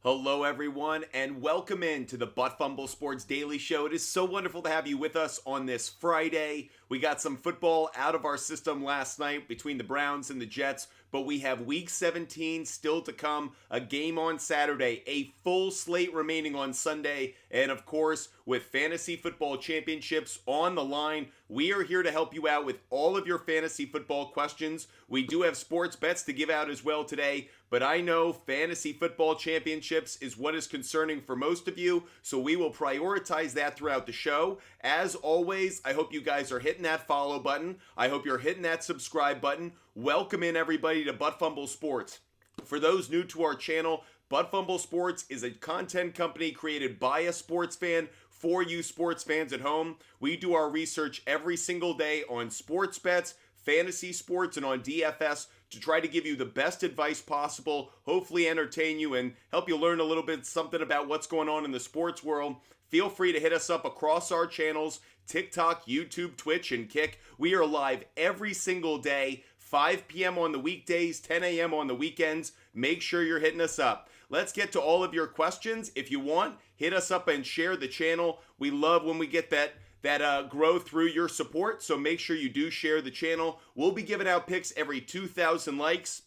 Hello, everyone, and welcome in to the Butt Fumble Sports Daily Show. It is so wonderful to have you with us on this Friday. We got some football out of our system last night between the Browns and the Jets, but we have Week 17 still to come, a game on Saturday, a full slate remaining on Sunday, and of course, with fantasy football championships on the line, we are here to help you out with all of your fantasy football questions. We do have sports bets to give out as well today, but I know fantasy football championships is what is concerning for most of you, so we will prioritize that throughout the show. As always, I hope you guys are hitting that follow button. I hope you're hitting that subscribe button. Welcome in everybody to Butt Fumble Sports. For those new to our channel, Butt Fumble Sports is a content company created by a sports fan for you sports fans at home. We do our research every single day on sports bets, fantasy sports, and on DFS to try to give you the best advice possible, hopefully entertain you, and help you learn a little bit something about what's going on in the sports world. Feel free to hit us up across our channels, TikTok, YouTube, Twitch, and Kick. We are live every single day, 5 p.m. on the weekdays, 10 a.m. on the weekends. Make sure you're hitting us up. Let's get to all of your questions. If you want, hit us up and share the channel. We love when we get that growth through your support, so make sure you do share the channel. We'll be giving out picks every 2,000 likes.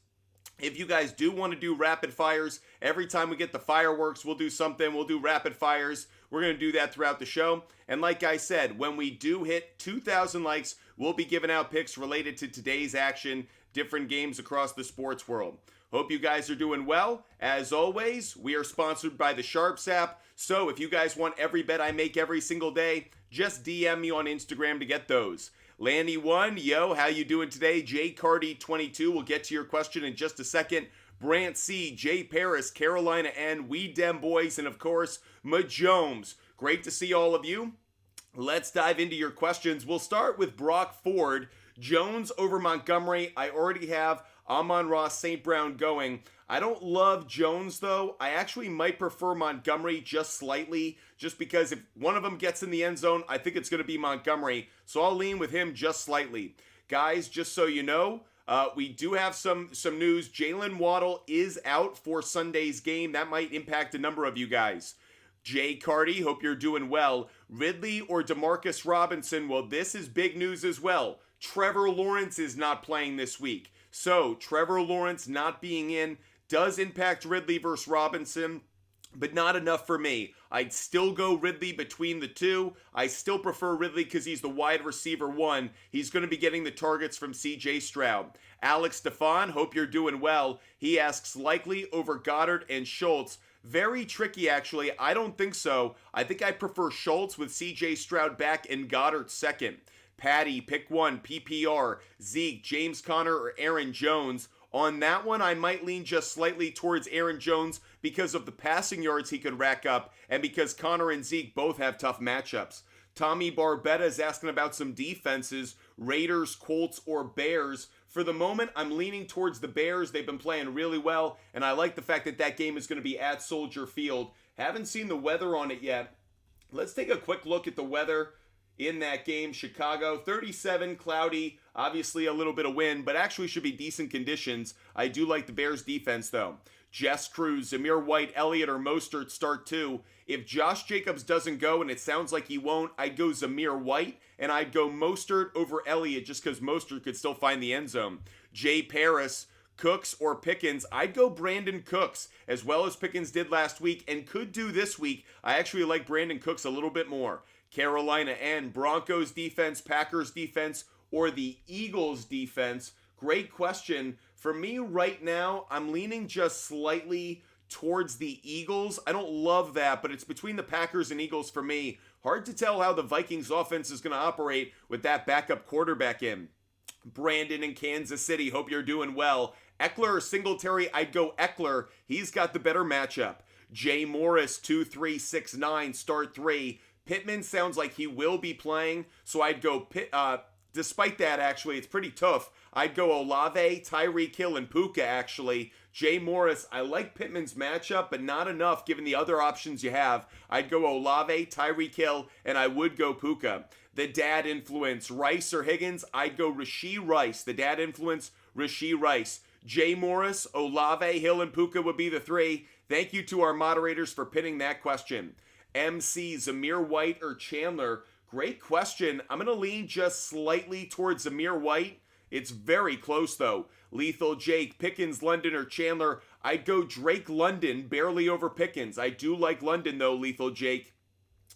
If you guys do want to do rapid fires, every time we get the fireworks, we'll do something. We'll do rapid fires. We're going to do that throughout the show. And like I said, when we do hit 2,000 likes, we'll be giving out picks related to today's action, different games across the sports world. Hope you guys are doing well. As always, we are sponsored by the SHARPZ app. So if you guys want every bet I make every single day, just DM me on Instagram to get those. Lanny1, yo, how you doing today? J Cardi 22, we'll get to your question in just a second. Brant C, Jay Paris, Carolina N, We Dem Boys, and of course, Majomes. Great to see all of you. Let's dive into your questions. We'll start with Brock Ford. Jones over Montgomery. I already have Amon-Ra St. Brown going. I don't love Jones, though. I actually might prefer Montgomery just slightly, just because if one of them gets in the end zone, I think it's going to be Montgomery. So I'll lean with him just slightly. Guys, just so you know, we do have some news. Jalen Waddle is out for Sunday's game. That might impact a number of you guys. Jay Cardi, hope you're doing well. Ridley or Demarcus Robinson? Well, this is big news as well. Trevor Lawrence is not playing this week. So, Trevor Lawrence not being in does impact Ridley versus Robinson, but not enough for me. I'd still go Ridley between the two. I still prefer Ridley because he's the wide receiver one. He's going to be getting the targets from C.J. Stroud. Alex Stefan, hope you're doing well. He asks, likely over Goddard and Schultz. Very tricky, actually. I don't think so. I think I prefer Schultz with C.J. Stroud back and Goddard second. Patty, pick one, PPR, Zeke, James Conner, or Aaron Jones. On that one, I might lean just slightly towards Aaron Jones because of the passing yards he could rack up and because Conner and Zeke both have tough matchups. Tommy Barbetta is asking about some defenses, Raiders, Colts, or Bears. For the moment, I'm leaning towards the Bears. They've been playing really well, and I like the fact that that game is going to be at Soldier Field. Haven't seen the weather on it yet. Let's take a quick look at the weather in that game. Chicago, 37, cloudy, obviously a little bit of wind, but actually should be decent conditions. I do like the Bears defense, though. Jess Cruz, Zamir White, Elliott, or Mostert start two. If Josh Jacobs doesn't go, and it sounds like he won't, I'd go Zamir White, and I'd go Mostert over Elliott just because Mostert could still find the end zone. Jay Paris, Cooks or Pickens, I'd go Brandon Cooks, as well as Pickens did last week and could do this week. I actually like Brandon Cooks a little bit more. Carolina and Broncos defense, Packers defense, or the Eagles defense? Great question. For me right now, I'm leaning just slightly towards the Eagles. I don't love that, but it's between the Packers and Eagles for me. Hard to tell how the Vikings offense is going to operate with that backup quarterback in. Brandon in Kansas City, hope you're doing well. Eckler or Singletary? I'd go Eckler. He's got the better matchup. Jay Morris, 2-3-6-9, start 3. Pittman sounds like he will be playing, so I'd go despite that, actually, it's pretty tough. I'd go Olave, Tyreek Hill, and Puka, actually. Jay Morris, I like Pittman's matchup, but not enough given the other options you have. I'd go Olave, Tyreek Hill, and I would go Puka. The dad influence, Rice or Higgins? I'd go Rashee Rice. The dad influence, Rashee Rice. Jay Morris, Olave, Hill, and Puka would be the three. Thank you to our moderators for pinning that question. MC, Zamir White or Chandler? Great question. I'm going to lean just slightly towards Zamir White. It's very close, though. Lethal Jake, Pickens, London, or Chandler? I'd go Drake London, barely over Pickens. I do like London, though, Lethal Jake.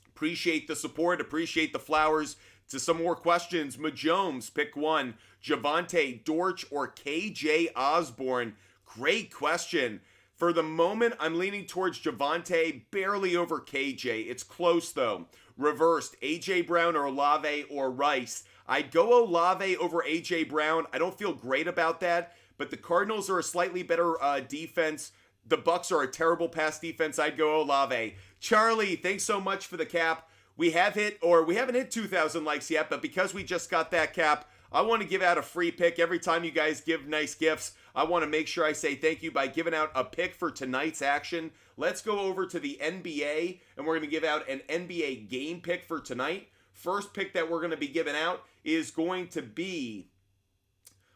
Appreciate the support. Appreciate the flowers. To some more questions. Majomes, pick one. Javonte, Dortch, or KJ Osborne? Great question. For the moment, I'm leaning towards Javonte, barely over KJ. It's close, though. Reversed, A.J. Brown or Olave or Rice? I'd go Olave over A.J. Brown. I don't feel great about that, but the Cardinals are a slightly better defense. The Bucks are a terrible pass defense. I'd go Olave. Charlie, thanks so much for the cap. We haven't hit 2,000 likes yet, but because we just got that cap, I want to give out a free pick. Every time you guys give nice gifts, I want to make sure I say thank you by giving out a pick for tonight's action. Let's go over to the NBA, and we're going to give out an NBA game pick for tonight. First pick that we're going to be giving out is going to be,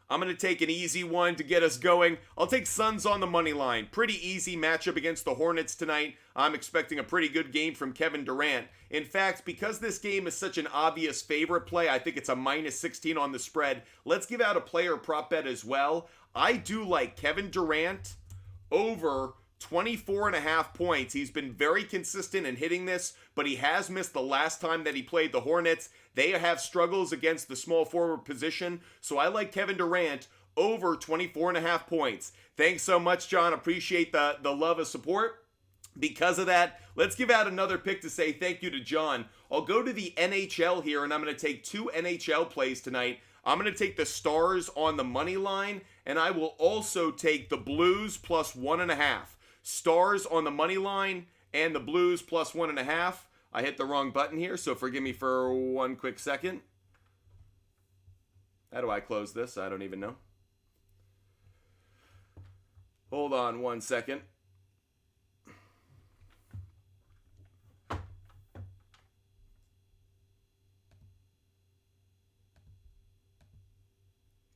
I'm going to take an easy one to get us going. I'll take Suns on the money line. Pretty easy matchup against the Hornets tonight. I'm expecting a pretty good game from Kevin Durant. In fact, because this game is such an obvious favorite play, I think it's a -16 on the spread. Let's give out a player prop bet as well. I do like Kevin Durant over 24.5 points. He's been very consistent in hitting this, but he has missed the last time that he played the Hornets. They have struggles against the small forward position, so I like Kevin Durant over 24.5 points. Thanks so much, John. Appreciate the love and support. Because of that, let's give out another pick to say thank you to John. I'll go to the NHL here, and I'm going to take two NHL plays tonight. I'm going to take the Stars on the money line, and I will also take the Blues plus 1.5. Stars on the money line and the Blues plus 1.5. I hit the wrong button here, so forgive me for one quick second. How do I close this? I don't even know. Hold on one second.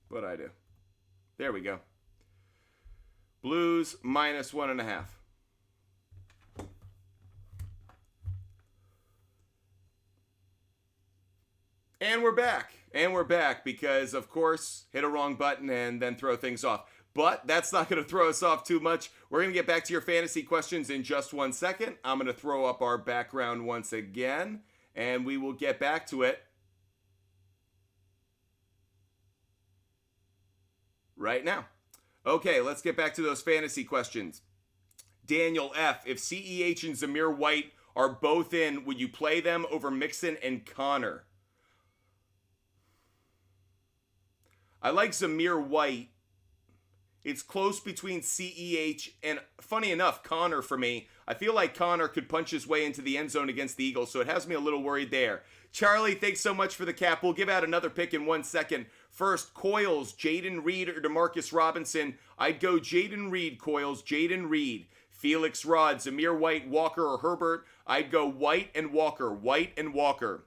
What'd I do? There we go. Blues minus 1.5. And we're back. And we're back because, of course, hit a wrong button and then throw things off. But that's not going to throw us off too much. We're going to get back to your fantasy questions in just 1 second. I'm going to throw up our background once again, and we will get back to it right now. Okay, let's get back to those fantasy questions. Daniel F., if CEH and Zamir White are both in, would you play them over Mixon and Connor? I like Zamir White. It's close between CEH and, funny enough, Connor for me. I feel like Connor could punch his way into the end zone against the Eagles, so it has me a little worried there. Charlie, thanks so much for the cap. We'll give out another pick in 1 second. First, Coils, Jaden Reed or DeMarcus Robinson? I'd go Jaden Reed, Coils, Jaden Reed. Felix Rod, Zamir White, Walker or Herbert? I'd go White and Walker, White and Walker.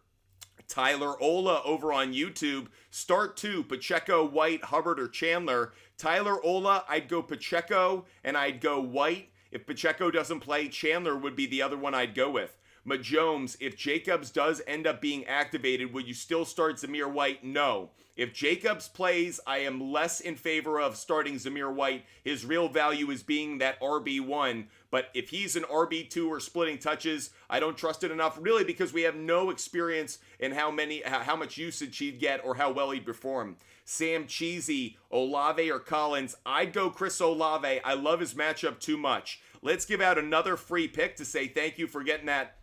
Tyler Ola over on YouTube. Start two, Pacheco, White, Hubbard, or Chandler. Tyler Ola, I'd go Pacheco, and I'd go White. If Pacheco doesn't play, Chandler would be the other one I'd go with. Majomes, if Jacobs does end up being activated, would you still start Zamir White? No. If Jacobs plays, I am less in favor of starting Zamir White. His real value is being that RB1. But if he's an RB2 or splitting touches, I don't trust it enough, really, because we have no experience in how much usage he'd get or how well he'd perform. Sam Cheesy, Olave or Collins? I'd go Chris Olave. I love his matchup too much. Let's give out another free pick to say thank you for getting that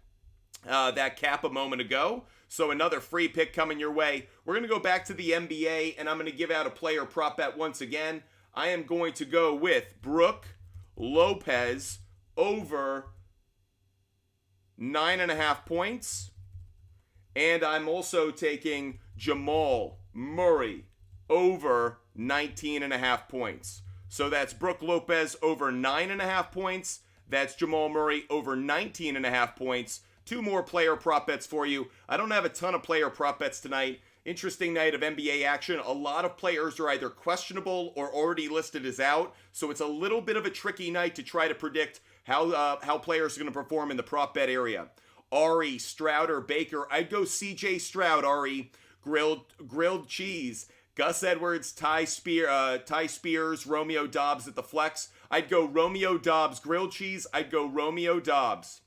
cap a moment ago. So another free pick coming your way. We're going to go back to the NBA, and I'm going to give out a player prop bet once again. I am going to go with Brooke Lopez over 9.5 points. And I'm also taking Jamal Murray over 19.5 points. So that's Brooke Lopez over 9.5 points. That's Jamal Murray over 19.5 points. Two more player prop bets for you. I don't have a ton of player prop bets tonight. Interesting night of NBA action. A lot of players are either questionable or already listed as out, so it's a little bit of a tricky night to try to predict how players are going to perform in the prop bet area. Ari, Stroud, or Baker? I'd go C.J. Stroud, Ari. Grilled cheese. Gus Edwards, Ty Spears, Romeo Dobbs at the flex. I'd go Romeo Dobbs. Grilled cheese, I'd go Romeo Dobbs.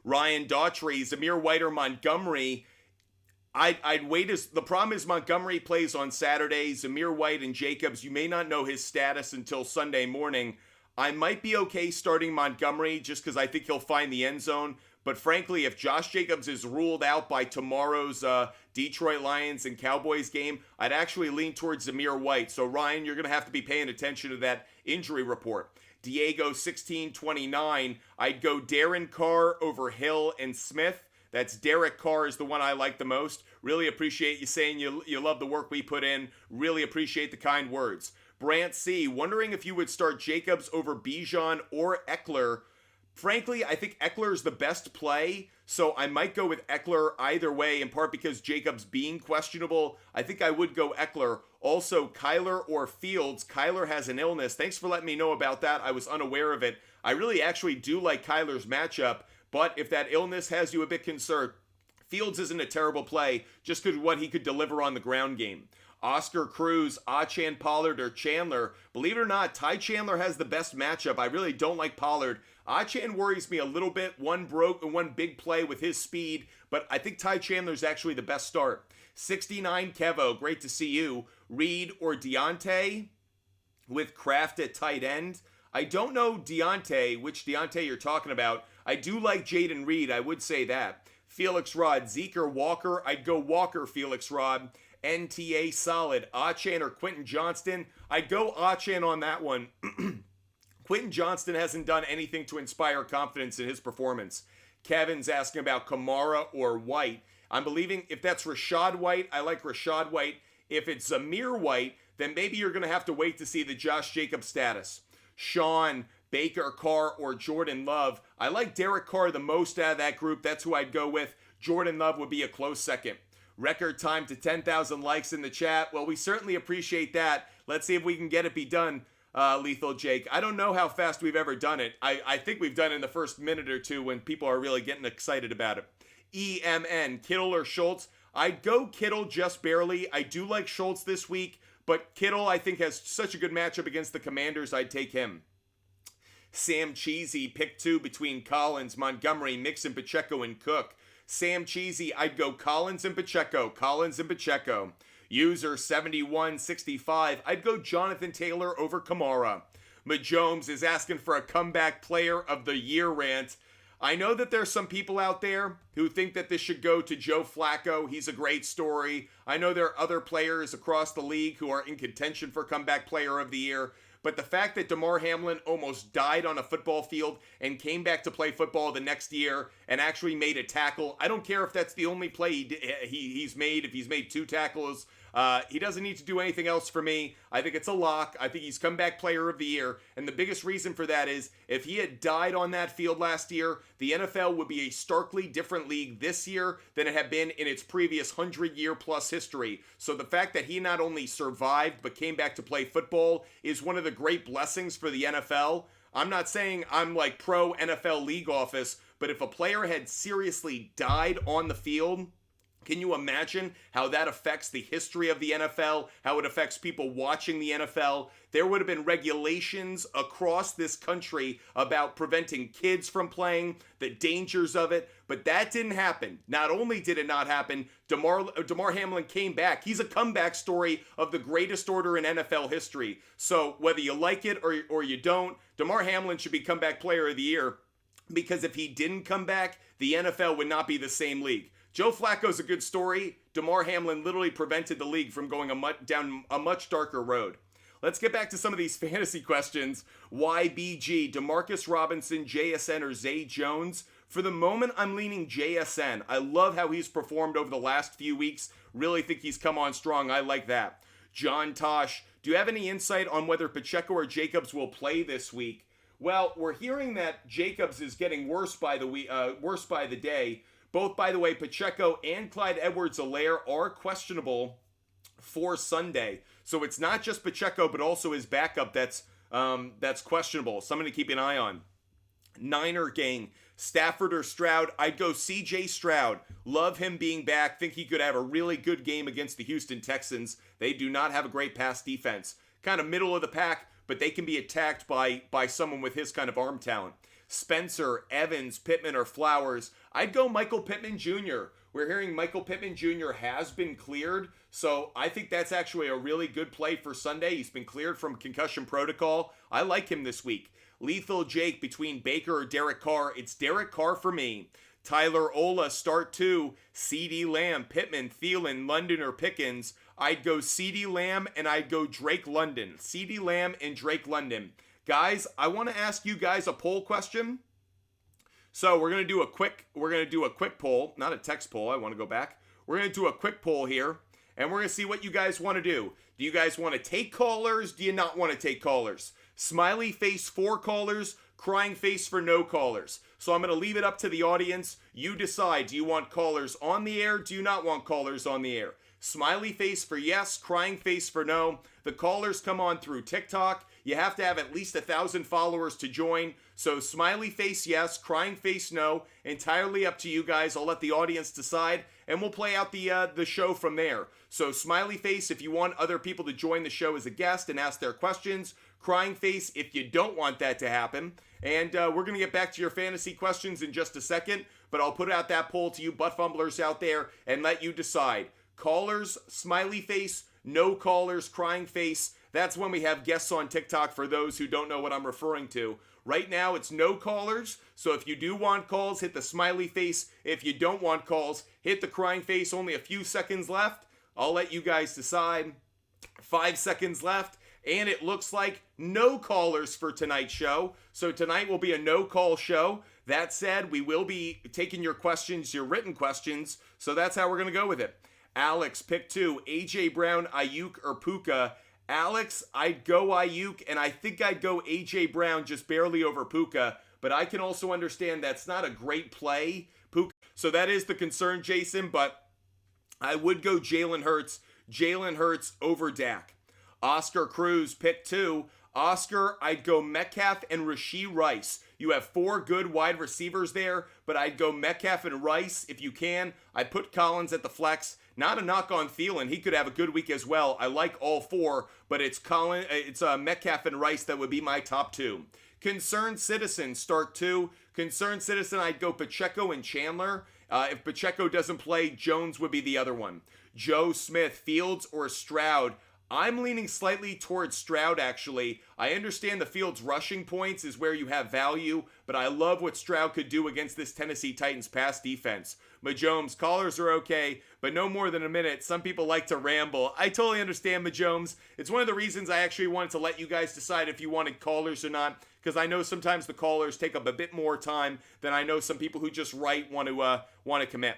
Ryan Daughtry, Zamir White, or Montgomery? I'd wait. The problem is Montgomery plays on Saturday. Zamir White and Jacobs, you may not know his status until Sunday morning. I might be okay starting Montgomery just because I think he'll find the end zone. But frankly, if Josh Jacobs is ruled out by tomorrow's Detroit Lions and Cowboys game, I'd actually lean towards Zamir White. So Ryan, you're going to have to be paying attention to that injury report. Diego 1629, I'd go Darren Carr over Hill and Smith. That's Derek Carr is the one I like the most. Really appreciate you saying you love the work we put in. Really appreciate the kind words. Brant C, wondering if you would start Jacobs over Bijan or Eckler. Frankly, I think Eckler is the best play, so I might go with Eckler either way, in part because Jacobs being questionable. I think I would go Eckler. Also, Kyler or Fields. Kyler has an illness. Thanks for letting me know about that. I was unaware of it. I really actually do like Kyler's matchup. But if that illness has you a bit concerned, Fields isn't a terrible play, just because what he could deliver on the ground game. Oscar Cruz, Achan Pollard, or Chandler. Believe it or not, Ty Chandler has the best matchup. I really don't like Pollard. Achan worries me a little bit. One big play with his speed, but I think Ty Chandler's actually the best start. 69 Kevo, great to see you. Reed or Deontay with Kraft at tight end. I don't know which Deontay you're talking about. I do like Jaden Reed, I would say that. Felix Rod, Zeke or Walker? I'd go Walker, Felix Rod. NTA solid. Achan or Quentin Johnston? I'd go Achan on that one. Quentin Johnston hasn't done anything to inspire confidence in his performance. Kevin's asking about Kamara or White. I'm believing if that's Rashad White, I like Rashad White. If it's Zamir White, then maybe you're going to have to wait to see the Josh Jacobs status. Sean, Baker, Carr, or Jordan Love. I like Derek Carr the most out of that group. That's who I'd go with. Jordan Love would be a close second. Record time to 10,000 likes in the chat. Well, we certainly appreciate that. Let's see if we can get it done, Lethal Jake. I don't know how fast we've ever done it. I think we've done it in the first minute or two when people are really getting excited about it. EMN, Kittle or Schultz? I'd go Kittle just barely. I do like Schultz this week, but Kittle I think has such a good matchup against the Commanders, I'd take him. Sam Cheesy, pick 2 between Collins, Montgomery, Mixon, Pacheco, and Cook. Sam Cheesy, I'd go Collins and Pacheco. User 7165, I'd go Jonathan Taylor over Kamara. Majomes is asking for a comeback player of the year rant. I know that there's some people out there who think that this should go to Joe Flacco. He's a great story. I know there are other players across the league who are in contention for comeback player of the year. But the fact that Damar Hamlin almost died on a football field and came back to play football the next year and actually made a tackle, I don't care if that's the only play he's made, if he's made 2 tackles. He doesn't need to do anything else for me. I think it's a lock. I think he's comeback player of the year. And the biggest reason for that is if he had died on that field last year, the NFL would be a starkly different league this year than it had been in its previous 100-year-plus history. So the fact that he not only survived but came back to play football is one of the great blessings for the NFL. I'm not saying I'm like pro NFL league office, but if a player had seriously died on the field, can you imagine how that affects the history of the NFL, how it affects people watching the NFL? There would have been regulations across this country about preventing kids from playing, the dangers of it, but that didn't happen. Not only did it not happen, Damar Hamlin came back. He's a comeback story of the greatest order in NFL history. So whether you like it or you don't, Damar Hamlin should be comeback player of the year, because if he didn't come back, the NFL would not be the same league. Joe Flacco's a good story. Damar Hamlin literally prevented the league from going down a much darker road. Let's get back to some of these fantasy questions. YBG, Demarcus Robinson, JSN, or Zay Jones? For the moment, I'm leaning JSN. I love how he's performed over the last few weeks. Really think he's come on strong. I like that. John Tosh, do you have any insight on whether Pacheco or Jacobs will play this week? Well, we're hearing that Jacobs is getting worse by the day. Both, by the way, Pacheco and Clyde Edwards-Helaire are questionable for Sunday. So it's not just Pacheco, but also his backup that's questionable. Something to keep an eye on. Niner gang, Stafford or Stroud? I'd go CJ Stroud. Love him being back. Think he could have a really good game against the Houston Texans. They do not have a great pass defense. Kind of middle of the pack, but they can be attacked by someone with his kind of arm talent. Spencer, Evans, Pittman, or Flowers? I'd go Michael Pittman Jr. We're hearing Michael Pittman Jr. has been cleared, so I think that's actually a really good play for Sunday. He's been cleared from concussion protocol. I like him this week. Lethal Jake, between Baker or Derek Carr? It's Derek Carr for me. Tyler Ola, start 2. CeeDee Lamb, Pittman, Thielen, London, or Pickens? I'd go CeeDee Lamb and I'd go Drake London. CeeDee Lamb and Drake London. Guys, I want to ask you guys a poll question. So we're going to do a quick poll, not a text poll. I want to go back. We're going to do a quick poll here, and we're going to see what you guys want to do. Do you guys want to take callers? Do you not want to take callers? Smiley face for callers, crying face for no callers. So I'm going to leave it up to the audience. You decide. Do you want callers on the air? Do you not want callers on the air? Smiley face for yes, crying face for no. The callers come on through TikTok. You have to have at least 1,000 followers to join. So smiley face yes, crying face no. Entirely up to you guys. I'll let the audience decide, and we'll play out the show from there. So smiley face if you want other people to join the show as a guest and ask their questions. Crying face if you don't want that to happen. And we're going to get back to your fantasy questions in just a second, but I'll put out that poll to you butt fumblers out there and let you decide. Callers, smiley face, no callers, crying face. That's when we have guests on TikTok for those who don't know what I'm referring to. Right now, it's no callers. So if you do want calls, hit the smiley face. If you don't want calls, hit the crying face. Only a few seconds left. I'll let you guys decide. 5 seconds left. And it looks like no callers for tonight's show. So tonight will be a no-call show. That said, we will be taking your questions, your written questions. So that's how we're going to go with it. Alex, pick 2. A.J. Brown, Ayuk, or Puka? Alex, I'd go Ayuk, and I think I'd go A.J. Brown just barely over Puka. But I can also understand that's not a great play, Puka. So that is the concern, Jason. But I would go Jalen Hurts. Jalen Hurts over Dak. Oscar Cruz, pick 2. Oscar, I'd go Metcalf and Rashee Rice. You have 4 good wide receivers there, but I'd go Metcalf and Rice if you can. I'd put Collins at the flex. Not a knock on Thielen. He could have a good week as well. I like all 4, but it's Metcalf and Rice that would be my top 2. Concerned Citizen, start 2. Concerned Citizen, I'd go Pacheco and Chandler. If Pacheco doesn't play, Jones would be the other one. Joe Smith, Fields or Stroud? I'm leaning slightly towards Stroud, actually. I understand the Fields rushing points is where you have value, but I love what Stroud could do against this Tennessee Titans pass defense. Majomes, callers are okay, but no more than a minute. Some people like to ramble. I totally understand, Majomes. It's one of the reasons I actually wanted to let you guys decide if you wanted callers or not, because I know sometimes the callers take up a bit more time than I know some people who just write want to commit.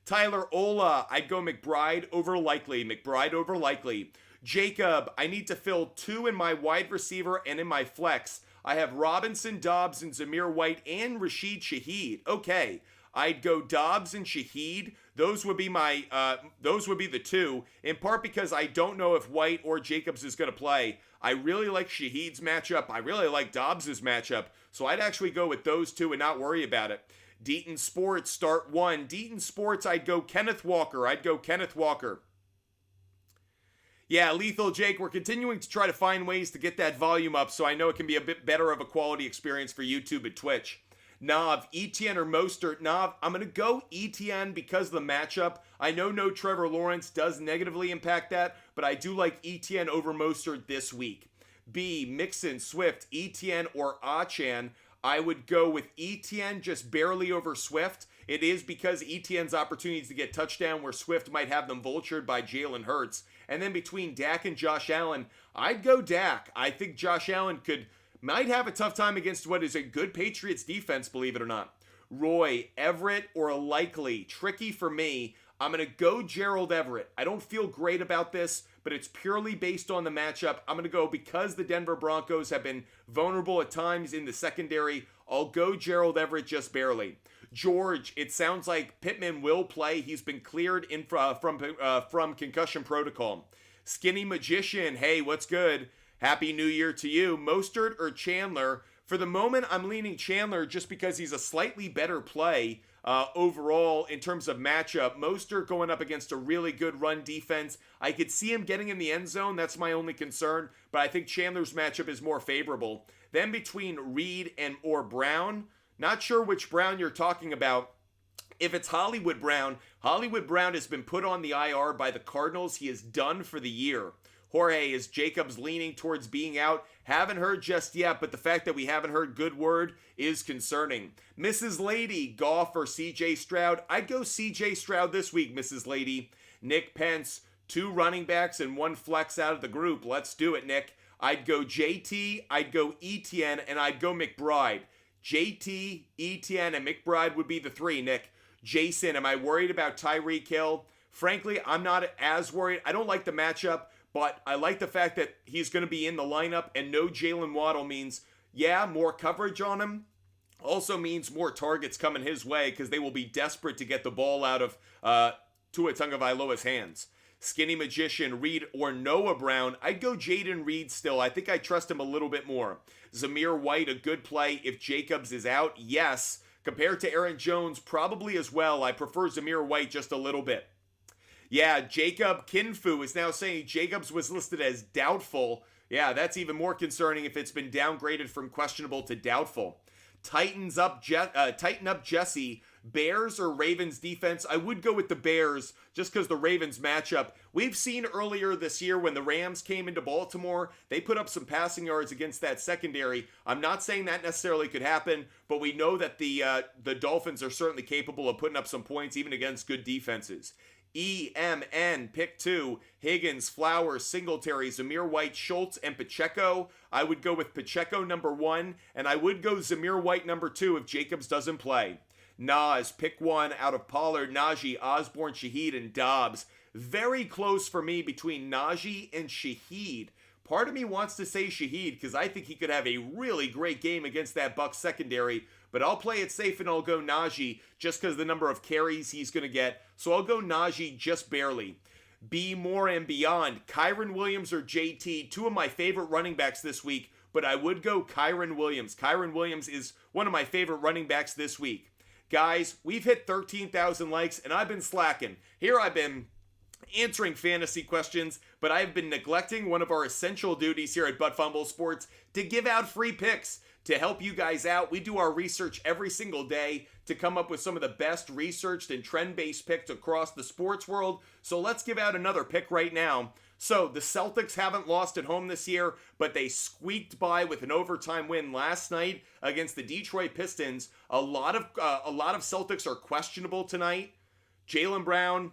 Tyler Ola, I'd go McBride over Likely. McBride over Likely. Jacob, I need to fill 2 in my wide receiver and in my flex. I have Robinson, Dobbs, and Zamir White and Rashid Shaheed. Okay, I'd go Dobbs and Shaheed. Those would be the 2, in part because I don't know if White or Jacobs is going to play. I really like Shaheed's matchup. I really like Dobbs' matchup. So I'd actually go with those 2 and not worry about it. Deaton Sports, start 1. Deaton Sports, I'd go Kenneth Walker. Yeah, Lethal Jake, we're continuing to try to find ways to get that volume up so I know it can be a bit better of a quality experience for YouTube and Twitch. Nav, Etienne or Mostert? Nav, I'm going to go Etienne because of the matchup. I know no Trevor Lawrence does negatively impact that, but I do like Etienne over Mostert this week. B, Mixon, Swift, Etienne or Achan? I would go with Etienne just barely over Swift. It is because Etienne's opportunities to get touchdown where Swift might have them vultured by Jalen Hurts. And then between Dak and Josh Allen, I'd go Dak. I think Josh Allen might have a tough time against what is a good Patriots defense, believe it or not. Roy, Everett or Likely? Tricky for me. I'm going to go Gerald Everett. I don't feel great about this, but it's purely based on the matchup. I'm going to go because the Denver Broncos have been vulnerable at times in the secondary. I'll go Gerald Everett just barely. George, it sounds like Pittman will play. He's been cleared from concussion protocol. Skinny Magician, hey, what's good? Happy New Year to you. Mostert or Chandler? For the moment, I'm leaning Chandler just because he's a slightly better play overall in terms of matchup. Mostert going up against a really good run defense. I could see him getting in the end zone. That's my only concern. But I think Chandler's matchup is more favorable. Then between Reed or Brown, not sure which Brown you're talking about. If it's Hollywood Brown has been put on the IR by the Cardinals. He is done for the year. Jorge, is Jacobs leaning towards being out? Haven't heard just yet, but the fact that we haven't heard good word is concerning. Mrs. Lady, Goff or CJ Stroud? I'd go CJ Stroud this week, Mrs. Lady. Nick Pence, 2 running backs and 1 flex out of the group. Let's do it, Nick. I'd go JT, I'd go Etienne, and I'd go McBride. JT, Etienne, and McBride would be the 3, Nick. Jason, am I worried about Tyreek Hill? Frankly, I'm not as worried. I don't like the matchup, but I like the fact that he's going to be in the lineup, and no Jalen Waddle means, yeah, more coverage on him. Also means more targets coming his way because they will be desperate to get the ball out of Tua Tagovailoa's hands. Skinny Magician, Reed or Noah Brown? I'd go Jaden Reed still. I think I trust him a little bit more. Zamir White, a good play if Jacobs is out? Yes. Compared to Aaron Jones, probably as well. I prefer Zamir White just a little bit. Yeah, Jacob Kinfu is now saying Jacobs was listed as doubtful. Yeah, that's even more concerning if it's been downgraded from questionable to doubtful. Tighten up Jesse. Bears or Ravens defense? I would go with the Bears just because the Ravens matchup. We've seen earlier this year when the Rams came into Baltimore, they put up some passing yards against that secondary. I'm not saying that necessarily could happen, but we know that the Dolphins are certainly capable of putting up some points even against good defenses. EMN, pick 2, Higgins, Flowers, Singletary, Zamir White, Schultz, and Pacheco. I would go with Pacheco number 1, and I would go Zamir White number 2 if Jacobs doesn't play. Nas, pick 1 out of Pollard, Najee, Osborne, Shaheed, and Dobbs. Very close for me between Najee and Shaheed. Part of me wants to say Shaheed because I think he could have a really great game against that Bucs secondary, but I'll play it safe and I'll go Najee just because the number of carries he's going to get. So I'll go Najee just barely. Be more and beyond. Kyren Williams or JT, 2 of my favorite running backs this week, but I would go Kyren Williams. Kyren Williams is one of my favorite running backs this week. Guys, we've hit 13,000 likes and I've been slacking. Here I've been answering fantasy questions, but I've been neglecting one of our essential duties here at Butt Fumble Sports to give out free picks to help you guys out. We do our research every single day to come up with some of the best researched and trend-based picks across the sports world. So let's give out another pick right now. So the Celtics haven't lost at home this year, but they squeaked by with an overtime win last night against the Detroit Pistons. A lot of Celtics are questionable tonight. Jaylen Brown,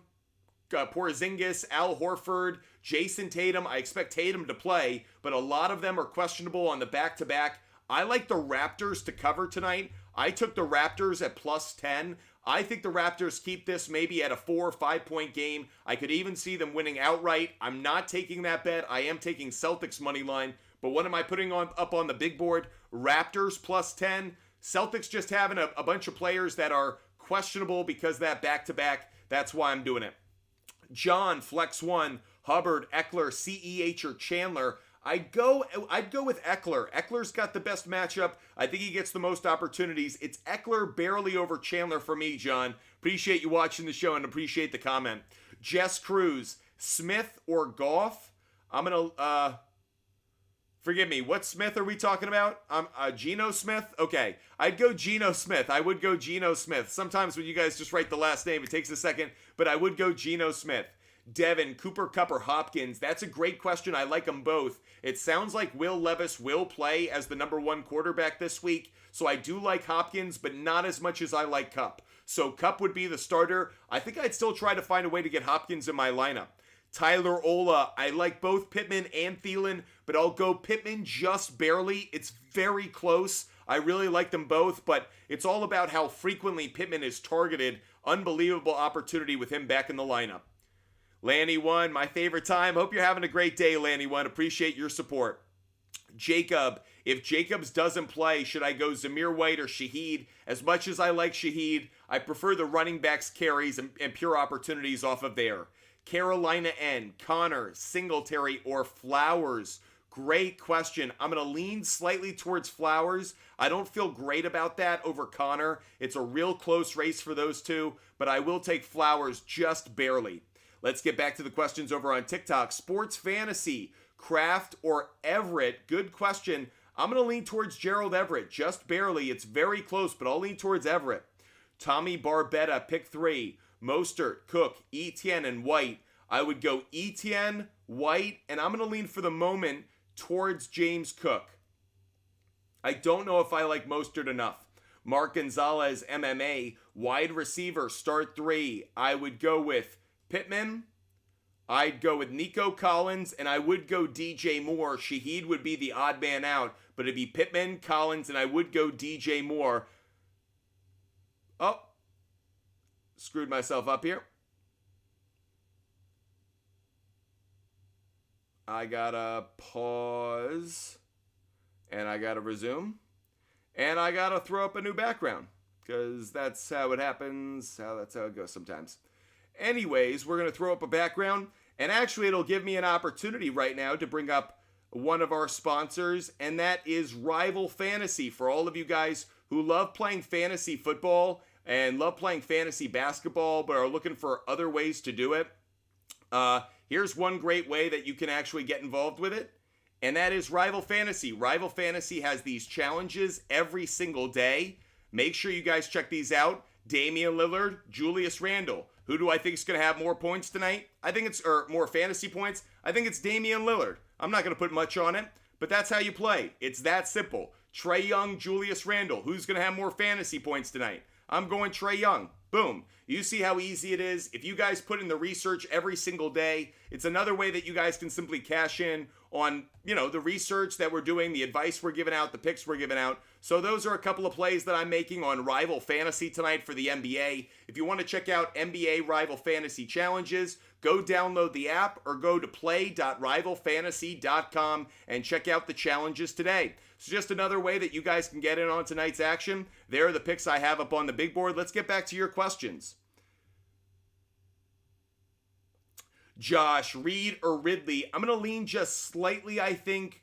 Porzingis, Al Horford, Jason Tatum. I expect Tatum to play, but a lot of them are questionable on the back-to-back. I like the Raptors to cover tonight. I took the Raptors at +10. I think the Raptors keep this maybe at a 4 or 5 point game. I could even see them winning outright. I'm not taking that bet. I am taking Celtics money line. But what am I putting up on the big board? Raptors +10. Celtics just having a bunch of players that are questionable because that back-to-back. That's why I'm doing it. John, flex 1. Hubbard, Eckler, CEH, or Chandler. I'd go with Eckler. Eckler's got the best matchup. I think he gets the most opportunities. It's Eckler barely over Chandler for me, John. Appreciate you watching the show and appreciate the comment. Jess Cruz, Smith or Goff? I'm going to, forgive me, what Smith are we talking about? Geno Smith? Okay, I'd go Geno Smith. I would go Geno Smith. Sometimes when you guys just write the last name, it takes a second, but I would go Geno Smith. Devin, Cooper Kupp or Hopkins? That's a great question. I like them both. It sounds like Will Levis will play as the number 1 quarterback this week, so I do like Hopkins, but not as much as I like Kupp. So Kupp would be the starter. I think I'd still try to find a way to get Hopkins in my lineup. Tyler Ola, I like both Pittman and Thielen, but I'll go Pittman just barely. It's very close. I really like them both, but it's all about how frequently Pittman is targeted. Unbelievable opportunity with him back in the lineup. Lanny One, my favorite time. Hope you're having a great day, Lanny One. Appreciate your support. Jacob, If Jacobs doesn't play, should I go Zamir White or Shaheed? As much as I like Shaheed, I prefer the running backs carries and pure opportunities off of there. Carolina N, Connor, Singletary, or Flowers? Great question. I'm going to lean slightly towards Flowers. I don't feel great about that over Connor. It's a real close race for those two, but I will take Flowers just barely. Let's get back to the questions over on TikTok. Sports Fantasy, Kraft or Everett? Good question. I'm going to lean towards Gerald Everett, just barely. It's very close, but I'll lean towards Everett. Tommy Barbetta, pick 3. Mostert, Cook, Etienne, and White. I would go Etienne, White, and I'm going to lean for the moment towards James Cook. I don't know if I like Mostert enough. Mark Gonzalez, MMA, wide receiver, start 3. I would go with Pittman. I'd go with Nico Collins, and I would go DJ Moore. Shaheed would be the odd man out, but it'd be Pittman, Collins, and I would go DJ Moore. Oh, screwed myself up here. I gotta pause, and I gotta resume, and I gotta throw up a new background, because that's how it happens, that's how it goes sometimes. Anyways, we're going to throw up a background, and actually it'll give me an opportunity right now to bring up one of our sponsors, and that is Rival Fantasy. For all of you guys who love playing fantasy football and love playing fantasy basketball but are looking for other ways to do it, here's one great way that you can actually get involved with it, and that is Rival Fantasy. Rival Fantasy has these challenges every single day. Make sure you guys check these out. Damian Lillard, Julius Randle. Who do I think is going to have more points tonight? Or more fantasy points. I think it's Damian Lillard. I'm not going to put much on it, but that's how you play. It's that simple. Trae Young, Julius Randle. Who's going to have more fantasy points tonight? I'm going Trae Young. Boom. You see how easy it is? If you guys put in the research every single day, it's another way that you guys can simply cash in on, the research that we're doing, the advice we're giving out, the picks we're giving out. So those are a couple of plays that I'm making on Rival Fantasy tonight for the NBA. If you want to check out NBA Rival Fantasy Challenges, go download the app or go to play.rivalfantasy.com and check out the challenges today. So just another way that you guys can get in on tonight's action. There are the picks I have up on the big board. Let's get back to your questions. Josh, Reed or Ridley? I'm going to lean just slightly, I think,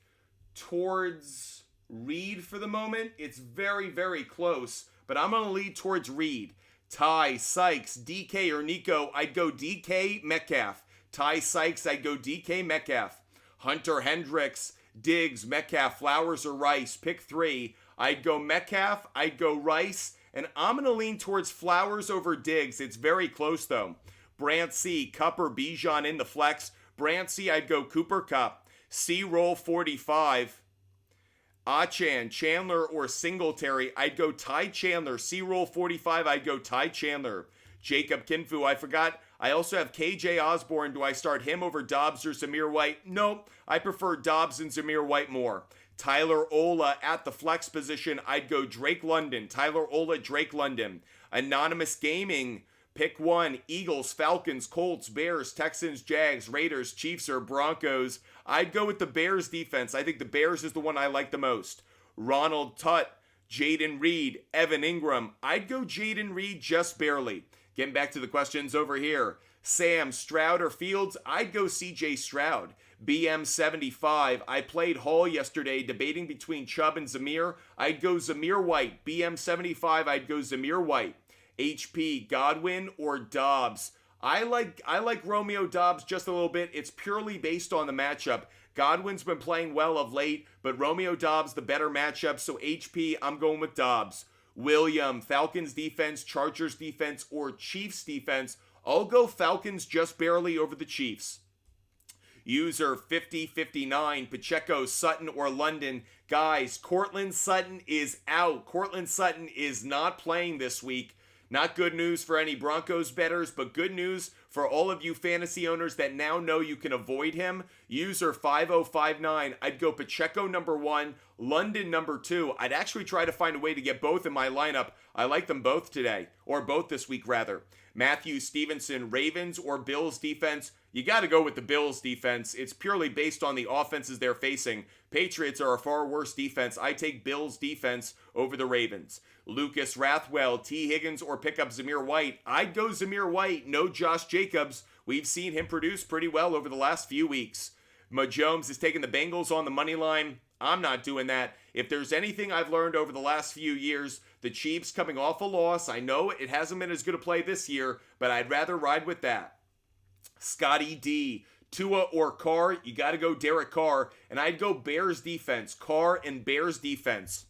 towards Reed for the moment. It's very, very close, but I'm going to lean towards Reed. Ty, Sykes, DK, or Nico? I'd go DK, Metcalf. Ty, Sykes, I'd go DK, Metcalf. Hunter, Hendricks, Diggs, Metcalf, Flowers, or Rice? Pick 3. I'd go Metcalf, I'd go Rice, and I'm going to lean towards Flowers over Diggs. It's very close, though. Brant C, Cup or Bijan in the flex? Brant C, I'd go Cooper Cup. C, roll 45. Achan, Chandler, or Singletary? I'd go Ty Chandler. C, roll 45, I'd go Ty Chandler. Jacob Kinfu, I forgot. I also have KJ Osborne. Do I start him over Dobbs or Zamir White? Nope. I prefer Dobbs and Zamir White more. Tyler Ola at the flex position. I'd go Drake London. Tyler Ola, Drake London. Anonymous Gaming. Pick 1. Eagles, Falcons, Colts, Bears, Texans, Jags, Raiders, Chiefs, or Broncos? I'd go with the Bears defense. I think the Bears is the one I like the most. Ronald Tutt, Jaden Reed, Evan Ingram. I'd go Jaden Reed just barely. Getting back to the questions over here. Sam, Stroud or Fields? I'd go CJ Stroud. BM75. I played Hall yesterday debating between Chubb and Zamir. I'd go Zamir White. BM75. I'd go Zamir White. HP, Godwin or Dobbs? I like Romeo Dobbs just a little bit. It's purely based on the matchup. Godwin's been playing well of late, but Romeo Dobbs the better matchup, so HP, I'm going with Dobbs. William, Falcons defense, Chargers defense, or Chiefs defense? I'll go Falcons just barely over the Chiefs. User 5059, Pacheco, Sutton, or London? Guys, Cortland Sutton is out. Cortland Sutton is not playing this week. Not good news for any Broncos bettors, but good news for all of you fantasy owners that now know you can avoid him. User 5059, I'd go Pacheco number 1, London number 2. I'd actually try to find a way to get both in my lineup. I like them both today, or both this week rather. Matthew Stevenson, Ravens or Bills defense. You got to go with the Bills defense. It's purely based on the offenses they're facing. Patriots are a far worse defense. I take Bills defense over the Ravens. Lucas Rathwell, T. Higgins, or pick up Zamir White. I'd go Zamir White, no Josh Jacobs. We've seen him produce pretty well over the last few weeks. Jones is taking the Bengals on the money line. I'm not doing that. If there's anything I've learned over the last few years, the Chiefs coming off a loss. I know it hasn't been as good a play this year, but I'd rather ride with that. Scotty D, Tua or Carr, you got to go Derek Carr, and I'd go Bears defense. Carr and Bears defense.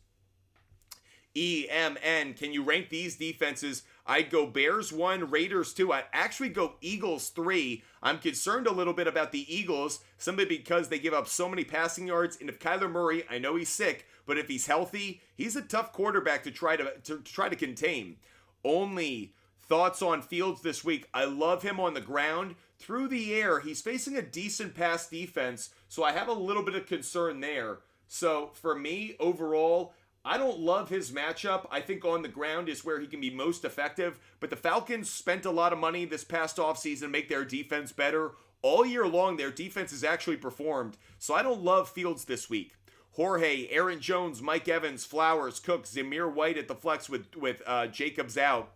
EMN, can you rank these defenses? I'd go Bears 1, Raiders 2. I'd actually go Eagles 3. I'm concerned a little bit about the Eagles, simply because they give up so many passing yards, and if Kyler Murray, I know he's sick, but if he's healthy, he's a tough quarterback to try to contain. Only thoughts on Fields this week. I love him on the ground. Through the air, he's facing a decent pass defense, so I have a little bit of concern there. So for me, overall, I don't love his matchup. I think on the ground is where he can be most effective, but the Falcons spent a lot of money this past offseason to make their defense better. All year long, their defense has actually performed, so I don't love Fields this week. Jorge, Aaron Jones, Mike Evans, Flowers, Cooks, Zamir White at the flex with Jacobs out.